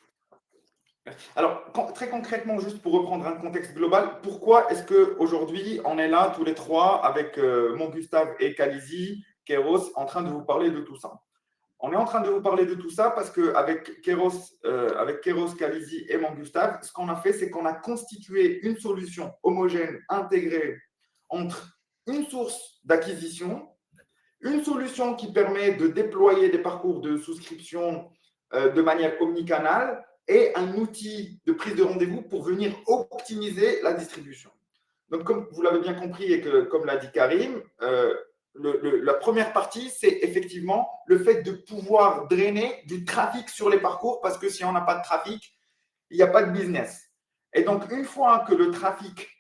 Speaker 2: Alors, très concrètement, juste pour reprendre un contexte global, pourquoi est-ce qu'aujourd'hui, on est là tous les trois avec mon Gustave et Kalizi, Kéros, en train de vous parler de tout ça? On est en train de vous parler de tout ça parce qu'avec Kéros, Kalizi et mon Gustave, ce qu'on a fait, c'est qu'on a constitué une solution homogène, intégrée entre une source d'acquisition, une solution qui permet de déployer des parcours de souscription de manière omnicanale et un outil de prise de rendez-vous pour venir optimiser la distribution. Donc, comme vous l'avez bien compris et que, comme l'a dit Karim, la première partie, c'est effectivement le fait de pouvoir drainer du trafic sur les parcours parce que si on n'a pas de trafic, il n'y a pas de business. Et donc, une fois que le trafic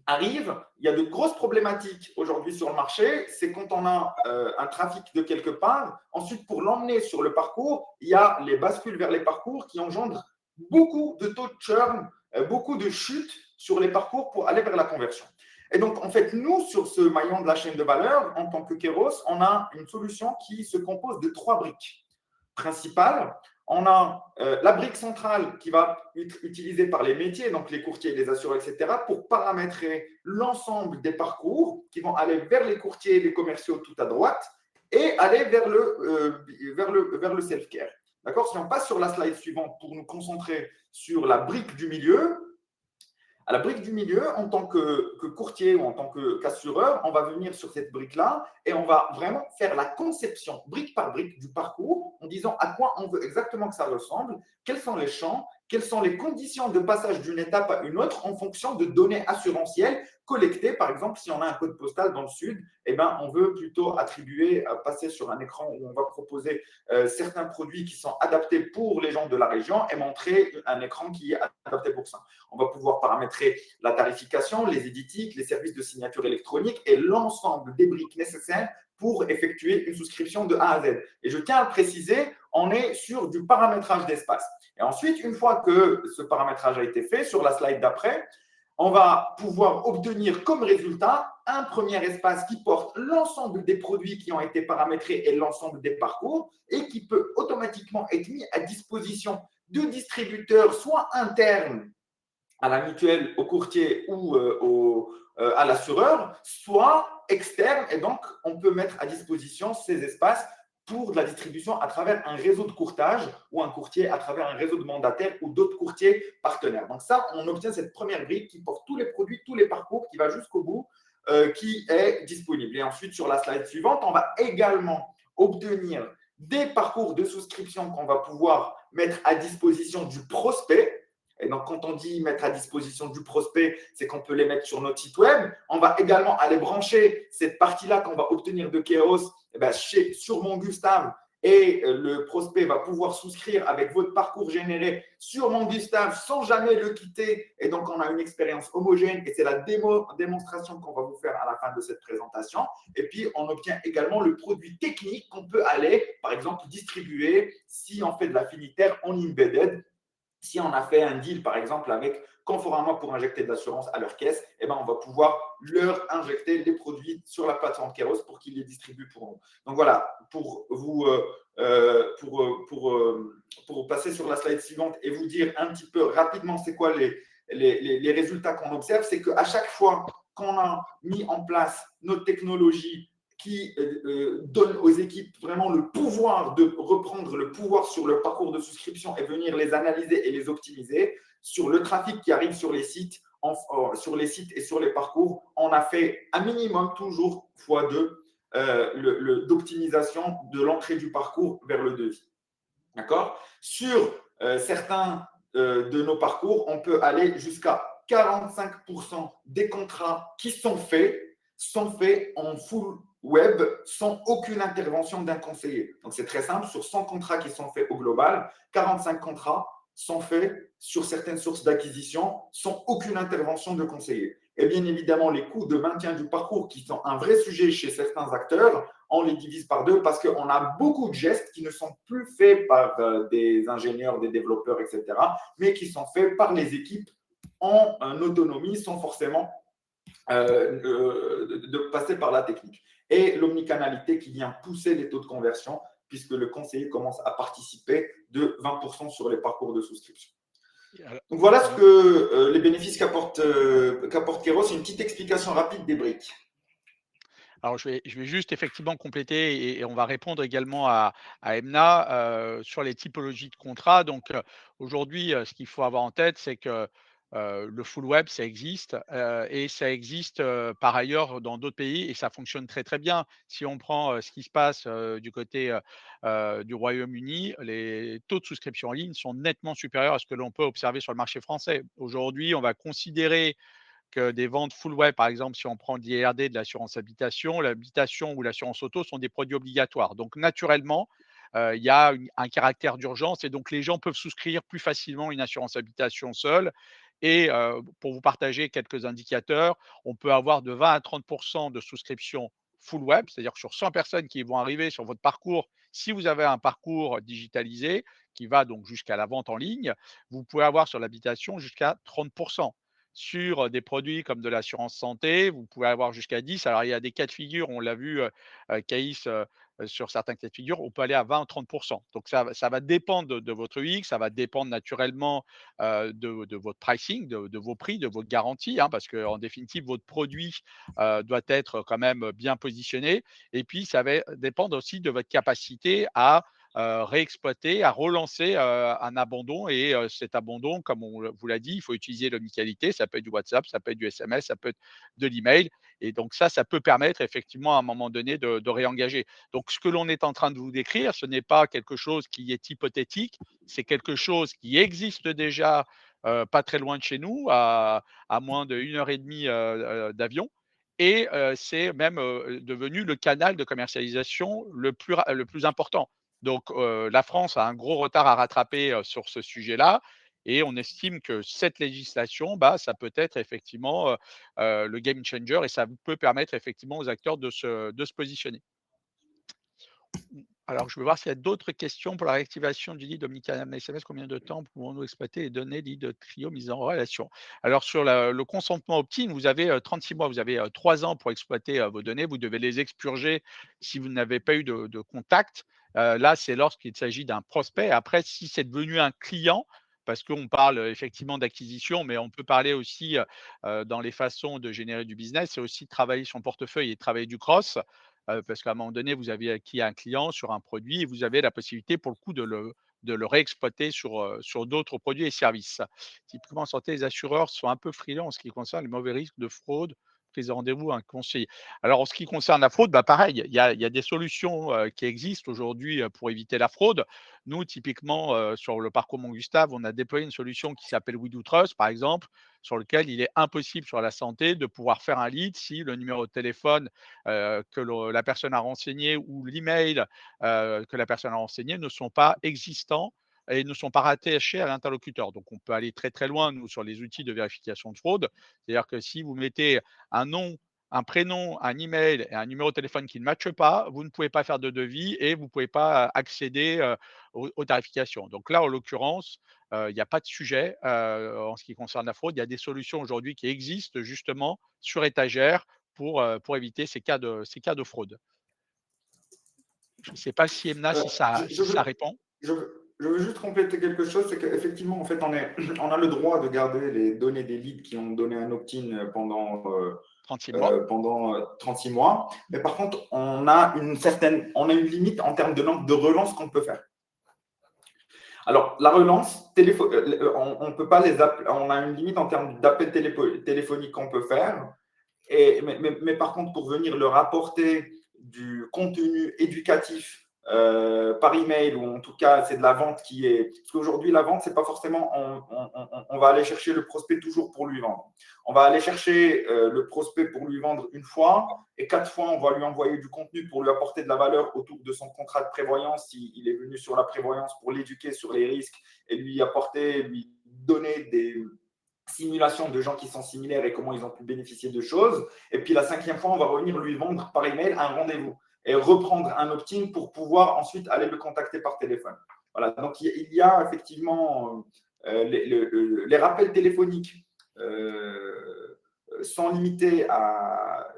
Speaker 2: arrive, il y a de grosses problématiques aujourd'hui sur le marché. C'est quand on a un trafic de quelque part. Ensuite, pour l'emmener sur le parcours, il y a les bascules vers les parcours qui engendrent beaucoup de taux de churn, beaucoup de chutes sur les parcours pour aller vers la conversion. Et donc, en fait, nous, sur ce maillon de la chaîne de valeur, en tant que Keros, on a une solution qui se compose de 3 briques principales. On a la brique centrale qui va être utilisée par les métiers, donc les courtiers, les assureurs, etc., pour paramétrer l'ensemble des parcours qui vont aller vers les courtiers, les commerciaux tout à droite et aller vers le self-care. D'accord? Si on passe sur la slide suivante pour nous concentrer sur la brique du milieu, à la brique du milieu, en tant que courtier ou en tant qu'assureur, on va venir sur cette brique-là et on va vraiment faire la conception, brique par brique, du parcours en disant à quoi on veut exactement que ça ressemble, quels sont les champs, quelles sont les conditions de passage d'une étape à une autre en fonction de données assurantielles collectées. Par exemple, si on a un code postal dans le sud, eh ben, on veut plutôt attribuer, passer sur un écran où on va proposer certains produits qui sont adaptés pour les gens de la région et montrer un écran qui est adapté pour ça. On va pouvoir paramétrer la tarification, les éditiques, les services de signature électronique et l'ensemble des briques nécessaires pour effectuer une souscription de A à Z. Et je tiens à le préciser, on est sur du paramétrage d'espace. Et ensuite, une fois que ce paramétrage a été fait, sur la slide d'après, on va pouvoir obtenir comme résultat un premier espace qui porte l'ensemble des produits qui ont été paramétrés et l'ensemble des parcours et qui peut automatiquement être mis à disposition de distributeurs, soit internes à la mutuelle, au courtier ou à l'assureur, soit externe. Et donc, on peut mettre à disposition ces espaces pour de la distribution à travers un réseau de courtage ou un courtier à travers un réseau de mandataires ou d'autres courtiers partenaires. Donc ça, on obtient cette première brique qui porte tous les produits, tous les parcours, qui va jusqu'au bout, qui est disponible. Et ensuite, sur la slide suivante, on va également obtenir des parcours de souscription qu'on va pouvoir mettre à disposition du prospect. Et donc, quand on dit mettre à disposition du prospect, c'est qu'on peut les mettre sur notre site web. On va également aller brancher cette partie-là qu'on va obtenir de Keros sur mon Gustave. Et le prospect va pouvoir souscrire avec votre parcours généré sur mon Gustave sans jamais le quitter. Et donc, on a une expérience homogène et c'est la démonstration qu'on va vous faire à la fin de cette présentation. Et puis, on obtient également le produit technique qu'on peut aller, par exemple, distribuer si on fait de l'affinitaire en embedded. Si on a fait un deal, par exemple, avec Conforama pour injecter de l'assurance à leur caisse, eh ben, on va pouvoir leur injecter les produits sur la plateforme Keros pour qu'ils les distribuent pour nous. Donc voilà, pour passer sur la slide suivante et vous dire un petit peu rapidement c'est quoi les résultats qu'on observe, c'est qu'à chaque fois qu'on a mis en place notre technologie qui donne aux équipes vraiment le pouvoir de reprendre le pouvoir sur le parcours de souscription et venir les analyser et les optimiser. Sur le trafic qui arrive sur les sites, et sur les parcours, on a fait un minimum toujours x2 d'optimisation de l'entrée du parcours vers le devis. D'accord ? Sur certains de nos parcours, on peut aller jusqu'à 45% des contrats qui sont faits en full web sans aucune intervention d'un conseiller. Donc, c'est très simple. Sur 100 contrats qui sont faits au global, 45 contrats sont faits sur certaines sources d'acquisition sans aucune intervention de conseiller. Et bien évidemment, les coûts de maintien du parcours qui sont un vrai sujet chez certains acteurs, on les divise par deux parce qu'on a beaucoup de gestes qui ne sont plus faits par des ingénieurs, des développeurs, etc., mais qui sont faits par les équipes en autonomie sans forcément de passer par la technique. Et l'omnicanalité qui vient pousser les taux de conversion puisque le conseiller commence à participer de 20% sur les parcours de souscription. Donc voilà ce que les bénéfices qu'apporte Keros. C'est une petite explication rapide des briques.
Speaker 1: Alors, je vais juste effectivement compléter et on va répondre également à Emna sur les typologies de contrats. Donc, aujourd'hui, ce qu'il faut avoir en tête, c'est que le full web, ça existe et ça existe par ailleurs dans d'autres pays et ça fonctionne très très bien. Si on prend ce qui se passe du côté du Royaume-Uni, les taux de souscription en ligne sont nettement supérieurs à ce que l'on peut observer sur le marché français. Aujourd'hui, on va considérer que des ventes full web, par exemple, si on prend de l'IRD, de l'assurance habitation, l'habitation ou l'assurance auto sont des produits obligatoires. Donc, naturellement, il y a un caractère d'urgence et donc les gens peuvent souscrire plus facilement une assurance habitation seule. Et pour vous partager quelques indicateurs, on peut avoir de 20 à 30% de souscription full web, c'est-à-dire que sur 100 personnes qui vont arriver sur votre parcours, si vous avez un parcours digitalisé qui va donc jusqu'à la vente en ligne, vous pouvez avoir sur l'habitation jusqu'à 30%. Sur des produits comme de l'assurance santé, vous pouvez avoir jusqu'à 10. Alors, il y a des cas de figure, on l'a vu, Caïs, sur certains cas de figure, on peut aller à 20 ou 30. Donc ça va dépendre de votre UX, ça va dépendre naturellement, de votre pricing, de vos prix, de votre garantie, hein, parce qu'en définitive, votre produit, doit être quand même bien positionné et puis ça va dépendre aussi de votre capacité à réexploiter, à relancer un abandon. Et cet abandon, comme on vous l'a dit, il faut utiliser l'omnicanalité. Ça peut être du WhatsApp, ça peut être du SMS, ça peut être de l'email. Et donc ça peut permettre effectivement à un moment donné de réengager. Donc ce que l'on est en train de vous décrire, ce n'est pas quelque chose qui est hypothétique, c'est quelque chose qui existe déjà pas très loin de chez nous, à moins d'1 heure et demie d'avion. Et c'est même devenu le canal de commercialisation le plus important. Donc la France a un gros retard à rattraper sur ce sujet-là. Et on estime que cette législation, bah, ça peut être effectivement le game changer, et ça peut permettre effectivement aux acteurs de se positionner. Alors, je veux voir s'il y a d'autres questions pour la réactivation du lead omnicanal SMS. Combien de temps pouvons-nous exploiter les données lead trio mises en relation? Alors, sur le consentement opt-in, vous avez 36 mois, vous avez 3 ans pour exploiter vos données. Vous devez les expurger si vous n'avez pas eu de contact. Là, c'est lorsqu'il s'agit d'un prospect. Après, si c'est devenu un client, parce qu'on parle effectivement d'acquisition, mais on peut parler aussi dans les façons de générer du business, c'est aussi de travailler son portefeuille et de travailler du cross. Parce qu'à un moment donné, vous avez acquis un client sur un produit et vous avez la possibilité pour le coup de le réexploiter sur d'autres produits et services. Typiquement en santé, les assureurs sont un peu frileux en ce qui concerne les mauvais risques de fraude, prise de rendez-vous, un conseiller. Alors en ce qui concerne la fraude, bah, pareil, il y a des solutions, qui existent aujourd'hui, pour éviter la fraude. Nous, typiquement, sur le parcours Mon-Gustave, on a déployé une solution qui s'appelle We Do Trust, par exemple, sur lequel il est impossible sur la santé de pouvoir faire un lead si le numéro de téléphone que la personne a renseigné, ou l'email que la personne a renseigné, ne sont pas existants et ne sont pas rattachés à l'interlocuteur. Donc, on peut aller très très loin, nous, sur les outils de vérification de fraude. C'est-à-dire que si vous mettez un nom, un prénom, un email et un numéro de téléphone qui ne matchent pas, vous ne pouvez pas faire de devis et vous ne pouvez pas accéder aux tarifications. Donc là, en l'occurrence, il n'y a pas de sujet en ce qui concerne la fraude. Il y a des solutions aujourd'hui qui existent justement sur étagère pour éviter ces cas de fraude. Je ne sais pas si Emna,
Speaker 2: Euh,
Speaker 1: si
Speaker 2: je,
Speaker 1: ça
Speaker 2: je
Speaker 1: si ça
Speaker 2: veux,
Speaker 1: répond.
Speaker 2: je veux juste compléter quelque chose, c'est qu'effectivement, en fait, on a le droit de garder les données des leads qui ont donné un opt-in
Speaker 1: Six mois.
Speaker 2: pendant 36 mois. Mais par contre, on a une limite en termes de nombre de relances qu'on peut faire. Alors, la relance, on ne peut pas les appeler, on a une limite en termes d'appels téléphoniques qu'on peut faire. Mais par contre, pour venir leur apporter du contenu éducatif par email, ou en tout cas, c'est de la vente qui est. Parce qu'aujourd'hui, la vente, c'est pas forcément. On va aller chercher le prospect toujours pour lui vendre. On va aller chercher le prospect pour lui vendre une fois, et 4 fois, on va lui envoyer du contenu pour lui apporter de la valeur autour de son contrat de prévoyance, s'il est venu sur la prévoyance, pour l'éduquer sur les risques et lui donner des simulation de gens qui sont similaires et comment ils ont pu bénéficier de choses. Et puis la 5e fois, on va revenir lui vendre par email un rendez-vous et reprendre un opt-in pour pouvoir ensuite aller le contacter par téléphone. Voilà, donc il y a effectivement les rappels téléphoniques sont limités à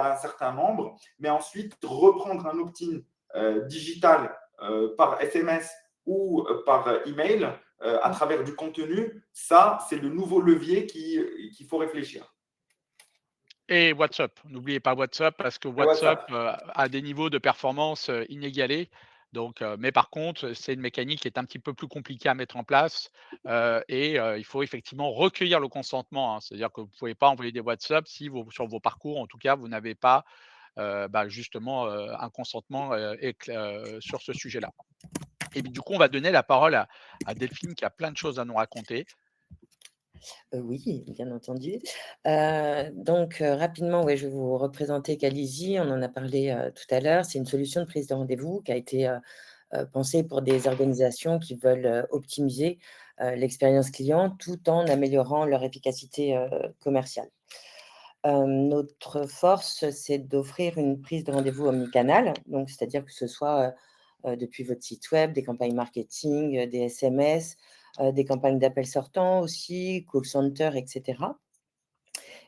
Speaker 2: un certain nombre, mais ensuite reprendre un opt-in digital par SMS ou par email à travers du contenu, ça, c'est le nouveau levier qu'il faut réfléchir.
Speaker 1: Et WhatsApp. N'oubliez pas WhatsApp, parce que
Speaker 2: Et
Speaker 1: WhatsApp
Speaker 2: WhatsApp.
Speaker 1: a des niveaux de performance inégalés. Donc, mais par contre, c'est une mécanique qui est un petit peu plus compliquée à mettre en place. Et il faut effectivement recueillir le consentement, hein. C'est-à-dire que vous ne pouvez pas envoyer des WhatsApp si sur vos parcours, en tout cas, vous n'avez pas bah, justement un consentement sur ce sujet-là. Et du coup, on va donner la parole à Delphine, qui a plein de choses à nous raconter.
Speaker 3: Oui, bien entendu. Rapidement, ouais, je vais vous représenter Calizy. On en a parlé tout à l'heure. C'est une solution de prise de rendez-vous qui a été pensée pour des organisations qui veulent optimiser l'expérience client tout en améliorant leur efficacité commerciale. Notre force, c'est d'offrir une prise de rendez-vous omnicanal, donc c'est-à-dire que ce soit depuis votre site web, des campagnes marketing, des SMS, des campagnes d'appels sortants aussi, call center, etc.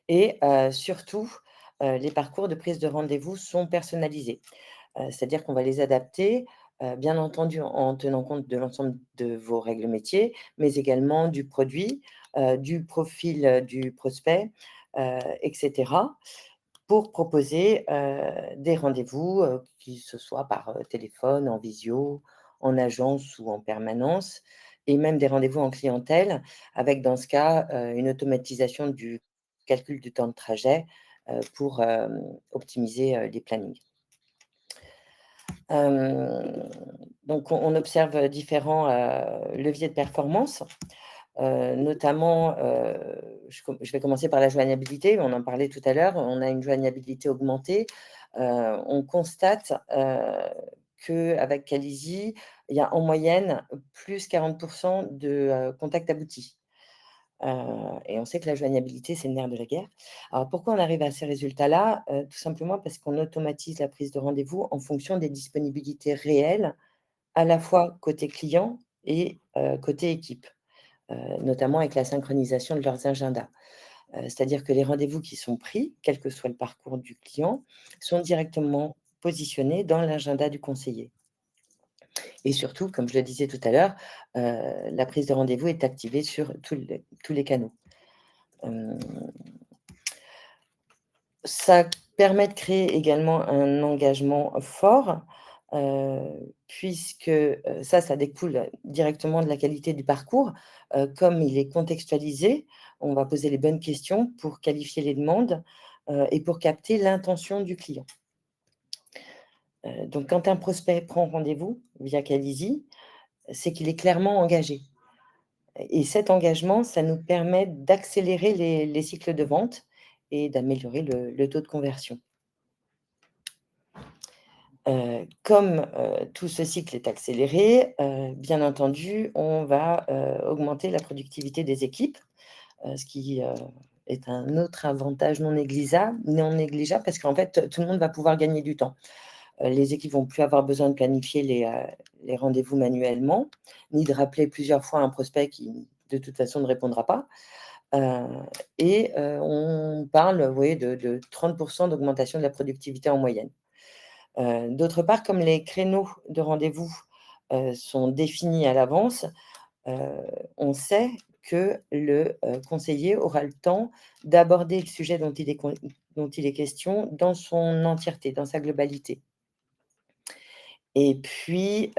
Speaker 3: Et surtout, les parcours de prise de rendez-vous sont personnalisés. C'est-à-dire qu'on va les adapter, bien entendu en tenant compte de l'ensemble de vos règles métiers, mais également du produit, du profil du prospect, etc., pour proposer des rendez-vous, que ce soit par téléphone, en visio, en agence ou en permanence, et même des rendez-vous en clientèle, avec dans ce cas une automatisation du calcul du temps de trajet pour optimiser les plannings. Donc on observe différents leviers de performance. Notamment, je vais commencer par la joignabilité, on en parlait tout à l'heure, on a une joignabilité augmentée. On constate qu'avec Calisi, il y a en moyenne plus 40% de contacts aboutis. Et on sait que la joignabilité, c'est le nerf de la guerre. Alors pourquoi on arrive à ces résultats-là? Tout simplement parce qu'on automatise la prise de rendez-vous en fonction des disponibilités réelles, à la fois côté client et côté équipe. Notamment avec la synchronisation de leurs agendas. C'est-à-dire que les rendez-vous qui sont pris, quel que soit le parcours du client, sont directement positionnés dans l'agenda du conseiller. Et surtout, comme je le disais tout à l'heure, la prise de rendez-vous est activée sur tous les canaux. Ça permet de créer également un engagement fort, puisque ça découle directement de la qualité du parcours. Comme il est contextualisé, on va poser les bonnes questions pour qualifier les demandes et pour capter l'intention du client. Donc quand un prospect prend rendez-vous via Calisi, c'est qu'il est clairement engagé. Et cet engagement, ça nous permet d'accélérer les cycles de vente et d'améliorer le taux de conversion. Comme tout ce cycle est accéléré, bien entendu, on va augmenter la productivité des équipes, ce qui est un autre avantage non négligeable parce qu'en fait, tout le monde va pouvoir gagner du temps. Les équipes vont plus avoir besoin de planifier les rendez-vous manuellement, ni de rappeler plusieurs fois un prospect qui, de toute façon, ne répondra pas. On parle, de 30% d'augmentation de la productivité en moyenne. D'autre part, comme les créneaux de rendez-vous sont définis à l'avance, on sait que le conseiller aura le temps d'aborder le sujet dont il est question dans son entièreté, dans sa globalité. Et puis,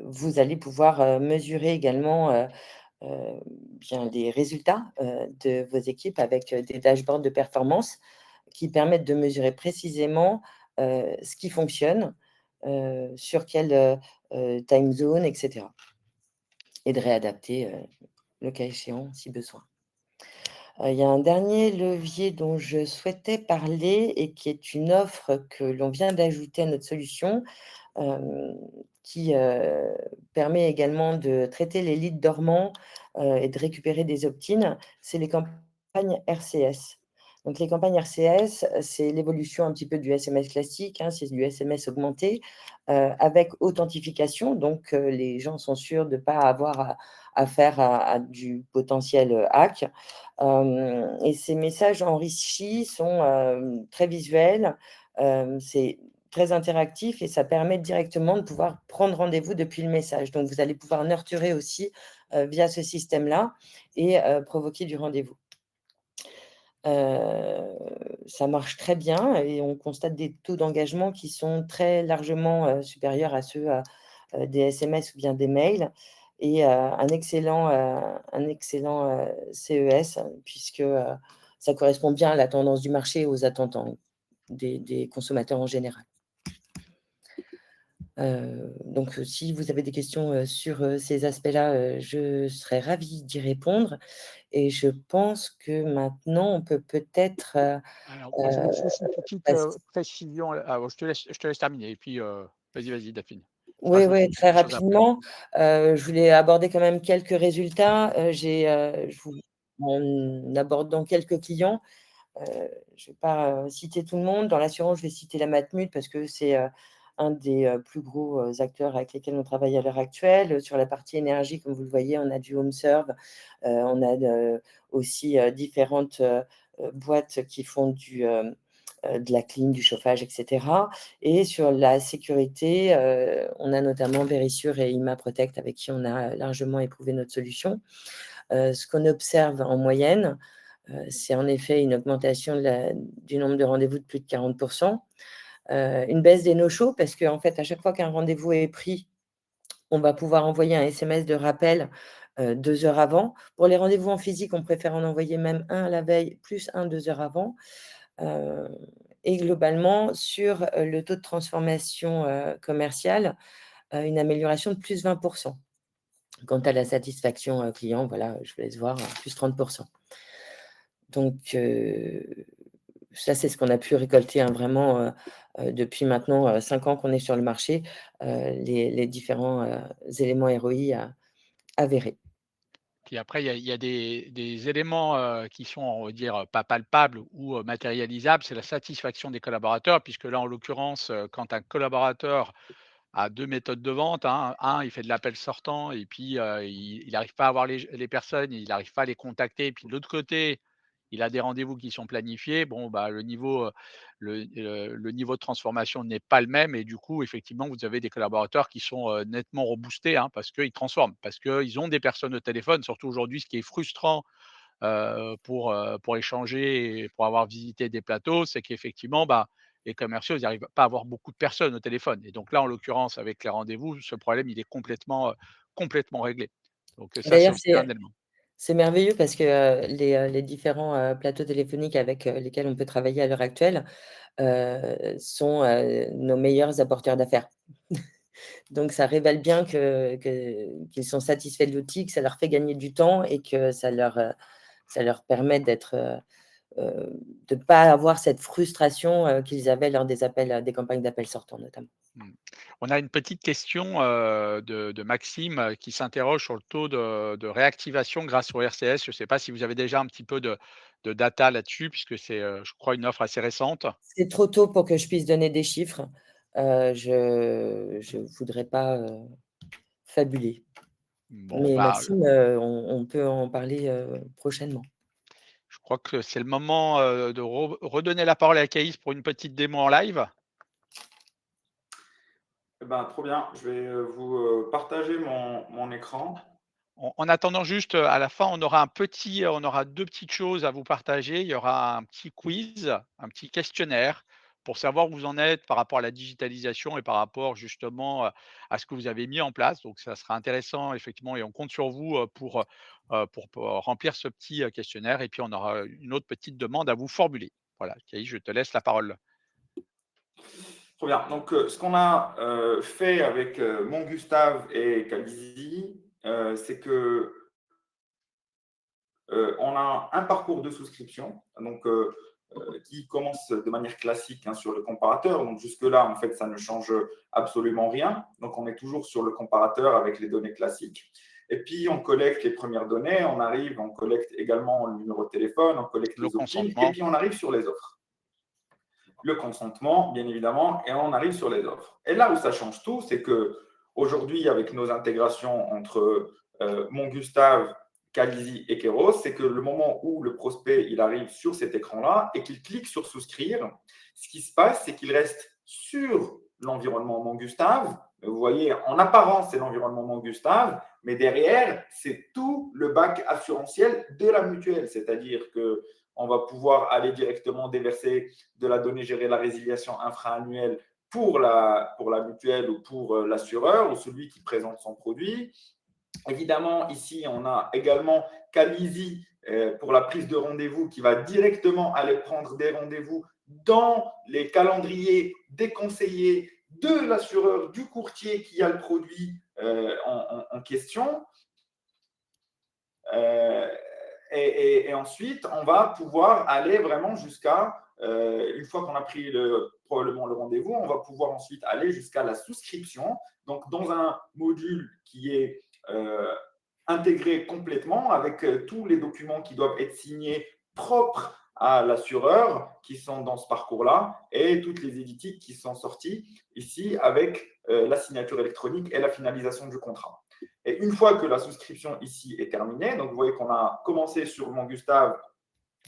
Speaker 3: vous allez pouvoir mesurer également bien les résultats de vos équipes avec des dashboards de performance qui permettent de mesurer précisément ce qui fonctionne, sur quelle time zone, etc. Et de réadapter le cas échéant si besoin. Il y a un dernier levier dont je souhaitais parler et qui est une offre que l'on vient d'ajouter à notre solution, qui permet également de traiter les leads dormants et de récupérer des opt-in, c'est les campagnes RCS. Donc les campagnes RCS, c'est l'évolution un petit peu du SMS classique, hein, c'est du SMS augmenté, avec authentification. Donc les gens sont sûrs de ne pas avoir affaire à du potentiel hack. Et ces messages enrichis sont très visuels. C'est très interactif et ça permet directement de pouvoir prendre rendez-vous depuis le message. Donc, vous allez pouvoir nurturer aussi via ce système-là et provoquer du rendez-vous. Ça marche très bien et on constate des taux d'engagement qui sont très largement supérieurs à ceux des SMS ou bien des mails et un excellent CES puisque ça correspond bien à la tendance du marché et aux attentes des consommateurs en général. Donc si vous avez des questions sur ces aspects-là, je serais ravie d'y répondre et je pense que maintenant on peut peut-être
Speaker 1: Alors moi, je voulais juste une petite
Speaker 3: passer.
Speaker 1: précision. Bon, je te laisse terminer et puis, vas-y, Daphine. Je
Speaker 3: Oui,
Speaker 1: rajoute
Speaker 3: oui,
Speaker 1: une
Speaker 3: très
Speaker 1: petite chose après.
Speaker 3: rapidement, je voulais aborder quand même quelques résultats. En abordant quelques clients, je ne vais pas citer tout le monde. Dans l'assurance, je vais citer la Matmut parce que c'est un des plus gros acteurs avec lesquels on travaille à l'heure actuelle. Sur la partie énergie, comme vous le voyez, on a du HomeServe, on a aussi différentes boîtes qui font de la clim, du chauffage, etc. Et sur la sécurité, on a notamment Verisure et Imaprotect avec qui on a largement éprouvé notre solution. Ce qu'on observe en moyenne, C'est en effet une augmentation du nombre de rendez-vous de plus de 40%. Une baisse des no-shows parce qu'en fait, à chaque fois qu'un rendez-vous est pris, on va pouvoir envoyer un SMS de rappel 2 heures avant. Pour les rendez-vous en physique, on préfère en envoyer même un la veille, plus un 2 heures avant. Et globalement, sur le taux de transformation commerciale, une amélioration de plus 20%. Quant à la satisfaction client, voilà, je vous laisse voir, plus 30%. Donc, ça, c'est ce qu'on a pu récolter vraiment depuis maintenant 5 ans qu'on est sur le marché, les différents éléments ROI avérés.
Speaker 1: Puis après, il y a des éléments, qui sont, on va dire, pas palpables ou, matérialisables. C'est la satisfaction des collaborateurs puisque là, en l'occurrence, quand un collaborateur a 2 méthodes de vente, hein. Un, il fait de l'appel sortant et puis, il n'arrive pas à avoir les personnes, il n'arrive pas à les contacter. Puis de l'autre côté, il a des rendez-vous qui sont planifiés. Bon, bah, le niveau de transformation n'est pas le même et du coup, effectivement, vous avez des collaborateurs qui sont, nettement reboostés, hein, parce qu'ils transforment, parce qu'ils ont des personnes au téléphone. Surtout aujourd'hui, ce qui est frustrant, pour échanger et pour avoir visité des plateaux, c'est qu'effectivement, bah, les commerciaux, ils n'arrivent pas à avoir beaucoup de personnes au téléphone et donc là, en l'occurrence, avec les rendez-vous, ce problème, il est complètement réglé. Donc, ça, c'est
Speaker 3: D'ailleurs,
Speaker 1: aussi un élément.
Speaker 3: c'est merveilleux parce que les différents plateaux téléphoniques avec lesquels on peut travailler à l'heure actuelle sont nos meilleurs apporteurs d'affaires. Donc, ça révèle bien qu'ils sont satisfaits de l'outil, que ça leur fait gagner du temps et que ça leur permet de ne pas avoir cette frustration qu'ils avaient lors des campagnes d'appels sortants notamment.
Speaker 1: Mmh. On a une petite question, de Maxime, qui s'interroge sur le taux de réactivation grâce au RCS. Je ne sais pas si vous avez déjà un petit peu de data là-dessus puisque c'est, je crois une offre assez récente?
Speaker 3: C'est trop tôt pour que je puisse donner des chiffres. Je voudrais pas fabuler.
Speaker 1: Bon,
Speaker 3: Mais
Speaker 1: bah,
Speaker 3: Maxime, on peut en parler prochainement.
Speaker 1: je crois que c'est le moment, de redonner la parole à Caïs pour une petite démo en live.
Speaker 2: Eh ben, trop bien. Je vais vous partager mon écran.
Speaker 1: En attendant juste, à la fin, on aura 2 petites choses à vous partager. Il y aura un petit quiz, un petit questionnaire pour savoir où vous en êtes par rapport à la digitalisation et par rapport justement, à ce que vous avez mis en place. Donc ça sera intéressant effectivement et on compte sur vous, pour remplir ce petit, questionnaire et puis on aura une autre petite demande à vous formuler. Voilà, Caïs, je te laisse la parole.
Speaker 2: Trop bien. Donc, ce qu'on a fait avec mon Gustave et Calisi, c'est que on a un parcours de souscription donc, qui commence de manière classique hein, sur le comparateur. Donc, jusque-là, en fait, ça ne change absolument rien. Donc, on est toujours sur le comparateur avec les données classiques. Et puis, on collecte les premières données, on collecte également le numéro de téléphone, on collecte
Speaker 1: Le
Speaker 2: les opt-in, et
Speaker 1: consentement.
Speaker 2: puis on arrive sur les offres. Le consentement, bien évidemment, et on arrive sur les offres. Et là où ça change tout, c'est que aujourd'hui, avec nos intégrations entre mon Gustave, Calisi et Keros, c'est que le moment où le prospect il arrive sur cet écran-là et qu'il clique sur souscrire, ce qui se passe, c'est qu'il reste sur l'environnement Mon Gustave. Vous voyez, en apparence, c'est l'environnement Mon Gustave, mais derrière, c'est tout le bac assurantiel de la mutuelle. C'est-à-dire que on va pouvoir aller directement déverser de la donnée gérée la résiliation infra-annuelle pour la mutuelle ou pour l'assureur ou celui qui présente son produit. Évidemment, ici, on a également Calisi pour la prise de rendez-vous qui va directement aller prendre des rendez-vous dans les calendriers des conseillers de l'assureur, du courtier qui a le produit en question. Euh, et ensuite, on va pouvoir aller vraiment jusqu'à, une fois qu'on a pris probablement le rendez-vous, on va pouvoir ensuite aller jusqu'à la souscription. Donc, dans un module qui est intégré complètement avec tous les documents qui doivent être signés propres à l'assureur qui sont dans ce parcours-là et toutes les éditiques qui sont sorties ici avec la signature électronique et la finalisation du contrat. Et une fois que la souscription ici est terminée, donc vous voyez qu'on a commencé sur Mon Gustave,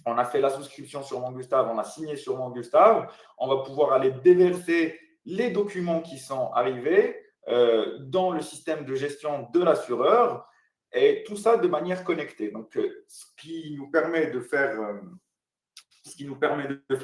Speaker 2: on a fait la souscription sur Mon Gustave, on a signé sur Mon Gustave, on va pouvoir aller déverser les documents qui sont arrivés dans le système de gestion de l'assureur. et tout ça de manière connectée. Donc, ce qui nous permet de faire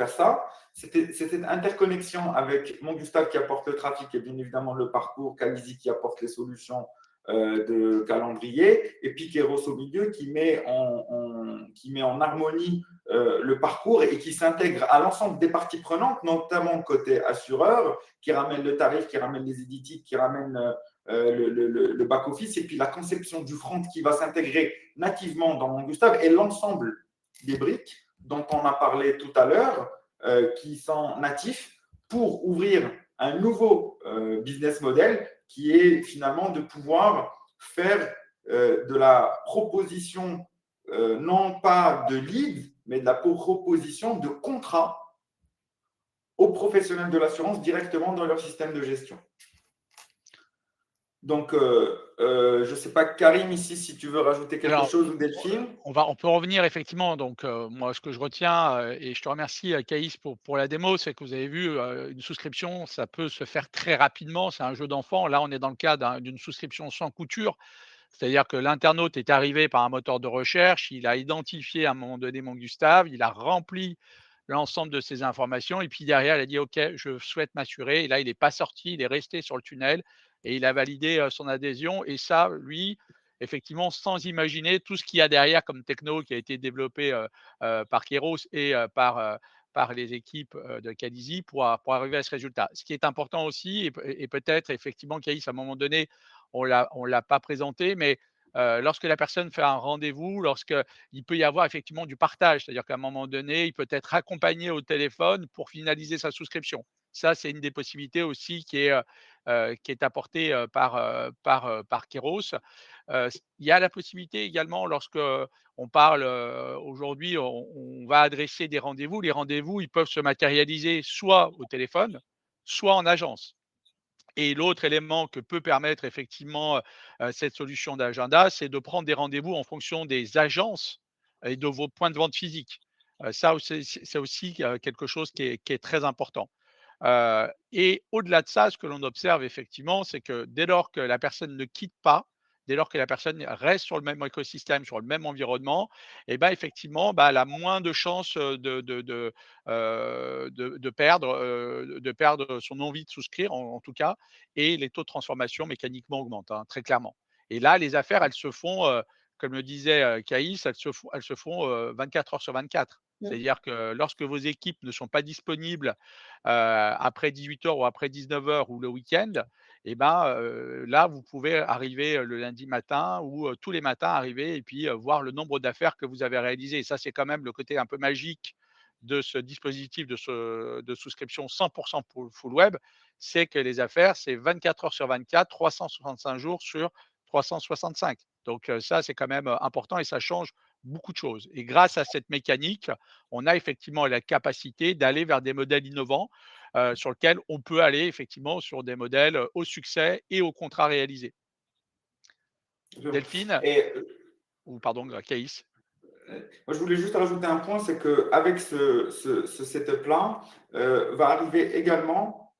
Speaker 2: ça, c'est cette interconnexion avec MonGustav qui apporte le trafic et bien évidemment le parcours, Calizy qui apporte les solutions de calendrier, et puis Keros au milieu qui met en harmonie le parcours et qui s'intègre à l'ensemble des parties prenantes, notamment côté assureur, qui ramène le tarif, qui ramène les éditiques, qui ramène le back-office, et puis la conception du front qui va s'intégrer nativement dans MonGustav et l'ensemble des briques dont on a parlé tout à l'heure, qui sont natifs pour ouvrir un nouveau business model qui est finalement de pouvoir faire de la proposition, non pas de lead, mais de la proposition de contrat aux professionnels de l'assurance directement dans leur système de gestion. Donc, je ne sais pas, Karim, ici, si tu veux rajouter quelque chose ou Delphine.
Speaker 1: On peut revenir effectivement. Donc, moi, ce que je retiens, et je te remercie, Caïs, pour la démo, c'est que vous avez vu, une souscription, ça peut se faire très rapidement. C'est un jeu d'enfant. Là, on est dans le cas d'une souscription sans couture. C'est-à-dire que l'internaute est arrivé par un moteur de recherche, il a identifié à un moment donné MonGustav, il a rempli l'ensemble de ces informations et puis derrière, il a dit: «OK, je souhaite m'assurer» et là, il n'est pas sorti, il est resté sur le tunnel et il a validé, son adhésion et ça, lui, effectivement, sans imaginer tout ce qu'il y a derrière comme techno qui a été développé, par Keros et par les équipes, de Calizy pour arriver à ce résultat. Ce qui est important aussi et peut-être effectivement, Caïs, à un moment donné, on l'a pas présenté, mais lorsque la personne fait un rendez-vous, lorsqu'il peut y avoir effectivement du partage, c'est-à-dire qu'à un moment donné, il peut être accompagné au téléphone pour finaliser sa souscription. Ça, c'est une des possibilités aussi qui est apportée par Keros. Il y a la possibilité également lorsque on parle aujourd'hui, on va adresser des rendez-vous. Les rendez-vous, ils peuvent se matérialiser soit au téléphone, soit en agence. Et l'autre élément que peut permettre effectivement, cette solution d'agenda, c'est de prendre des rendez-vous en fonction des agences et de vos points de vente physiques. Ça aussi c'est aussi, quelque chose qui est très important. Et au-delà de ça, ce que l'on observe effectivement, c'est que dès lors que la personne ne quitte pas, dès lors que la personne reste sur le même écosystème, sur le même environnement, et ben effectivement, bah, elle a moins de chances, de perdre son envie de souscrire en tout cas et les taux de transformation mécaniquement augmentent, hein, très clairement. Et là, les affaires, elles se font, comme le disait, Caïs, elles se font, 24 heures sur 24. C'est-à-dire que lorsque vos équipes ne sont pas disponibles, après 18 heures ou après 19 heures ou le week-end et ben, là, vous pouvez arriver, le lundi matin ou, tous les matins arriver et puis, voir le nombre d'affaires que vous avez réalisées. Et ça, c'est quand même le côté un peu magique de ce dispositif de souscription 100 pour full web, c'est que les affaires, c'est 24 heures sur 24, 365 jours sur 365. Donc, ça, c'est quand même, important et ça change beaucoup de choses. Et grâce à cette mécanique, on a effectivement la capacité d'aller vers des modèles innovants, sur lesquels on peut aller effectivement sur des modèles, au succès et aux contrats réalisés. Delphine
Speaker 2: Et
Speaker 1: ou pardon, Caïs?
Speaker 2: moi, je voulais juste rajouter un point, c'est qu'avec ce setup-là, va arriver également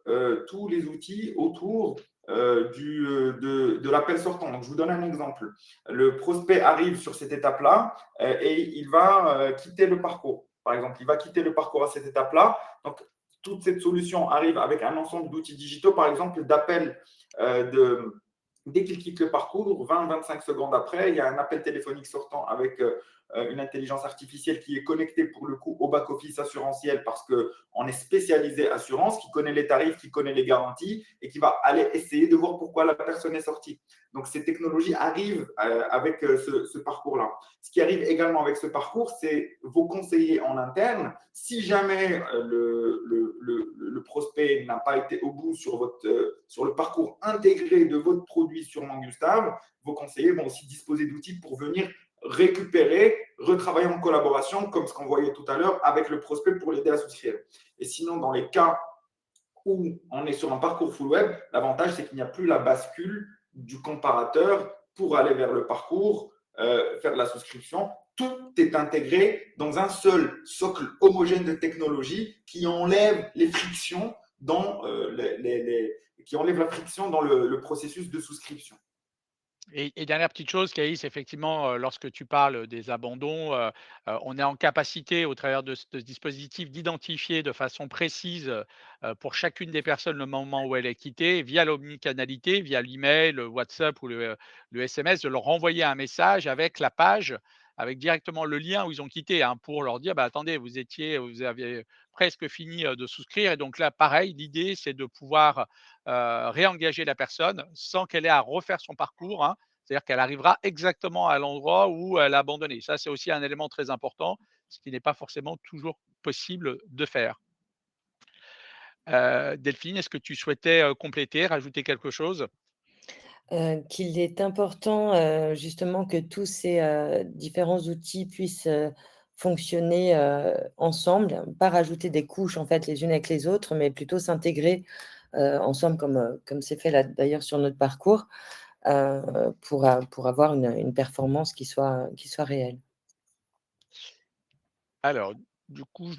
Speaker 2: tous les outils autour de l'appel sortant. Donc, je vous donne un exemple. Le prospect arrive sur cette étape-là et il va quitter le parcours. Par exemple, il va quitter le parcours à cette étape-là. Donc, toute cette solution arrive avec un ensemble d'outils digitaux, par exemple, d'appel dès qu'il quitte le parcours, 20-25 secondes après, il y a un appel téléphonique sortant avec une intelligence artificielle qui est connectée pour le coup au back-office assurantiel parce qu'on est spécialisé assurance, qui connaît les tarifs, qui connaît les garanties et qui va aller essayer de voir pourquoi la personne est sortie. Donc, ces technologies arrivent avec ce parcours-là. Ce qui arrive également avec ce parcours, c'est vos conseillers en interne. Si jamais le prospect n'a pas été au bout sur le parcours intégré de votre produit sur MonGustav, vos conseillers vont aussi disposer d'outils pour venir récupérer, retravailler en collaboration, comme ce qu'on voyait tout à l'heure, avec le prospect pour l'aider à souscrire. Et sinon, dans les cas où on est sur un parcours full web, l'avantage, c'est qu'il n'y a plus la bascule du comparateur pour aller vers le parcours, faire la souscription. Tout est intégré dans un seul socle homogène de technologie qui enlève les frictions dans, qui enlève la friction dans le processus de souscription.
Speaker 1: Et dernière petite chose, Caïs, effectivement, lorsque tu parles des abandons, on est en capacité, au travers de ce dispositif, d'identifier de façon précise, pour chacune des personnes, le moment où elle est quittée, via l'omnicanalité, via l'email, le WhatsApp ou le SMS, de leur renvoyer un message avec la page, avec directement le lien où ils ont quitté, hein, pour leur dire: «Bah, attendez, vous aviez presque fini, de souscrire», et donc là, pareil, l'idée, c'est de pouvoir, réengager la personne sans qu'elle ait à refaire son parcours, hein. C'est-à-dire qu'elle arrivera exactement à l'endroit où elle a abandonné. Ça, c'est aussi un élément très important, ce qui n'est pas forcément toujours possible de faire. Delphine, est-ce que tu souhaitais, compléter, rajouter quelque chose?
Speaker 3: Qu'il est important, justement que tous ces, différents outils puissent, fonctionner, ensemble, pas rajouter des couches, en fait, les unes avec les autres, mais plutôt s'intégrer, ensemble comme c'est fait là, d'ailleurs sur notre parcours, pour avoir une performance qui soit réelle.
Speaker 1: Alors, du coup,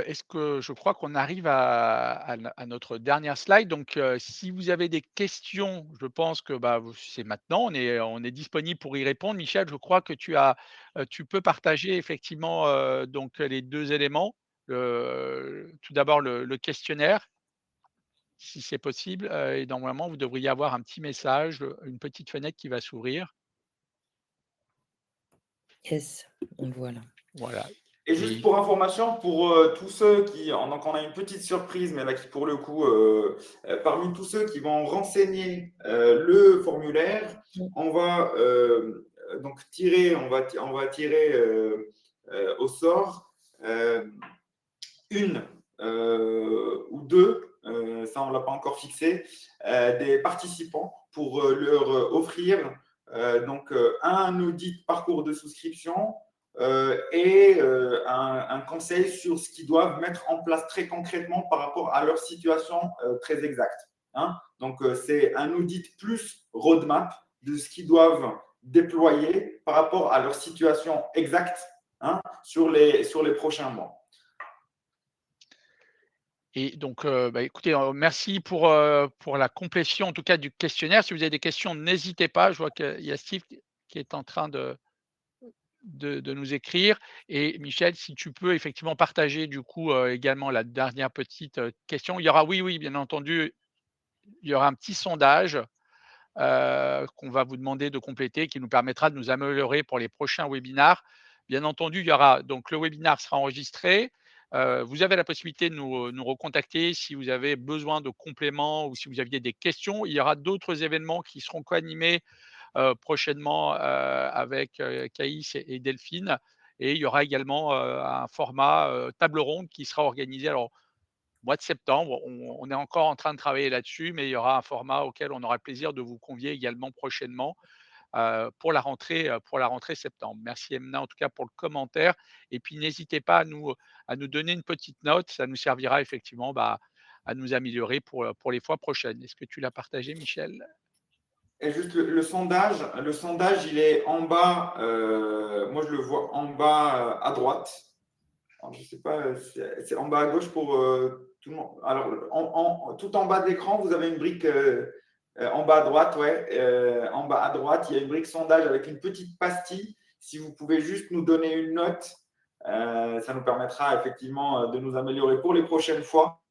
Speaker 1: est-ce que je crois qu'on arrive à notre dernière slide. Donc, si vous avez des questions, je pense que, bah, vous c'est maintenant, on est disponible pour y répondre. Michel, je crois que tu peux partager effectivement, donc les 2 éléments. Tout d'abord le questionnaire, si c'est possible, et normalement vous devriez avoir un petit message, une petite fenêtre qui va s'ouvrir.
Speaker 3: Yes, voilà.
Speaker 1: Voilà.
Speaker 2: Et juste
Speaker 1: Et
Speaker 2: pour information, pour tous ceux qui, donc on a une petite surprise, mais là qui pour le coup, parmi tous ceux qui vont renseigner le formulaire,
Speaker 3: Mmh.
Speaker 2: on va donc tirer, on va tirer au sort euh, une ou deux, ça on ne l'a pas encore fixé, des participants pour leur offrir donc un audit parcours de souscription et un conseil sur ce qu'ils doivent mettre en place très concrètement par rapport à leur situation très exacte. Hein. Donc, c'est un audit plus roadmap de ce qu'ils doivent déployer par rapport à leur situation exacte, hein, sur les prochains mois.
Speaker 1: donc, bah, écoutez, merci pour la complétion, en tout cas, du questionnaire. Si vous avez des questions, n'hésitez pas. Je vois qu'il y a Steve qui est en train de nous écrire, et Michel, si tu peux effectivement partager, du coup, également la dernière petite, question. Il y aura, oui, oui, bien entendu, il y aura un petit sondage, qu'on va vous demander de compléter, qui nous permettra de nous améliorer pour les prochains webinars. Bien entendu, il y aura donc le webinar sera enregistré. Vous avez la possibilité de nous recontacter si vous avez besoin de compléments ou si vous aviez des questions. Il y aura d'autres événements qui seront co-animés, prochainement, avec, Caïs et Delphine, et il y aura également, un format, table ronde qui sera organisé. Alors, mois de septembre, on est encore en train de travailler là-dessus, mais il y aura un format auquel on aura le plaisir de vous convier également prochainement, pour la rentrée septembre. Merci Emna, en tout cas, pour le commentaire, et puis n'hésitez pas à nous donner une petite note, ça nous servira effectivement, bah, à nous améliorer pour les fois prochaines. Est-ce que tu l'as partagé, Michel?
Speaker 2: Et juste le sondage, il est en bas. Moi, je le vois en bas à droite. Alors, je ne sais pas, c'est en bas à gauche pour tout le monde. Alors, tout en bas de l'écran, vous avez une brique en bas à droite, ouais. En bas à droite, il y a une brique sondage avec une petite pastille. Si vous pouvez juste nous donner une note, ça nous permettra effectivement de nous améliorer pour les prochaines fois.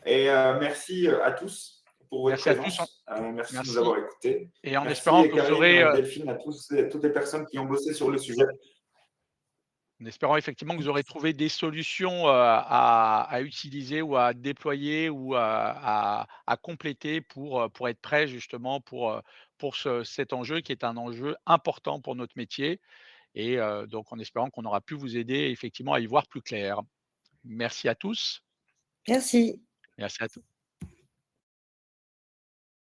Speaker 2: Et merci à tous pour votre
Speaker 1: Merci à tous,
Speaker 2: présence. Merci de nous
Speaker 1: merci,
Speaker 2: avoir écoutés.
Speaker 1: et en espérant
Speaker 2: Merci
Speaker 1: que vous aurez,
Speaker 2: Karine, Delphine, à tous, toutes les personnes qui ont bossé sur le sujet.
Speaker 1: en espérant effectivement que vous aurez trouvé des solutions, à utiliser ou à déployer ou à compléter pour être prêt justement pour cet enjeu qui est un enjeu important pour notre métier, et donc en espérant qu'on aura pu vous aider effectivement à y voir plus clair. Merci à tous.
Speaker 3: Merci.
Speaker 1: Merci à tous.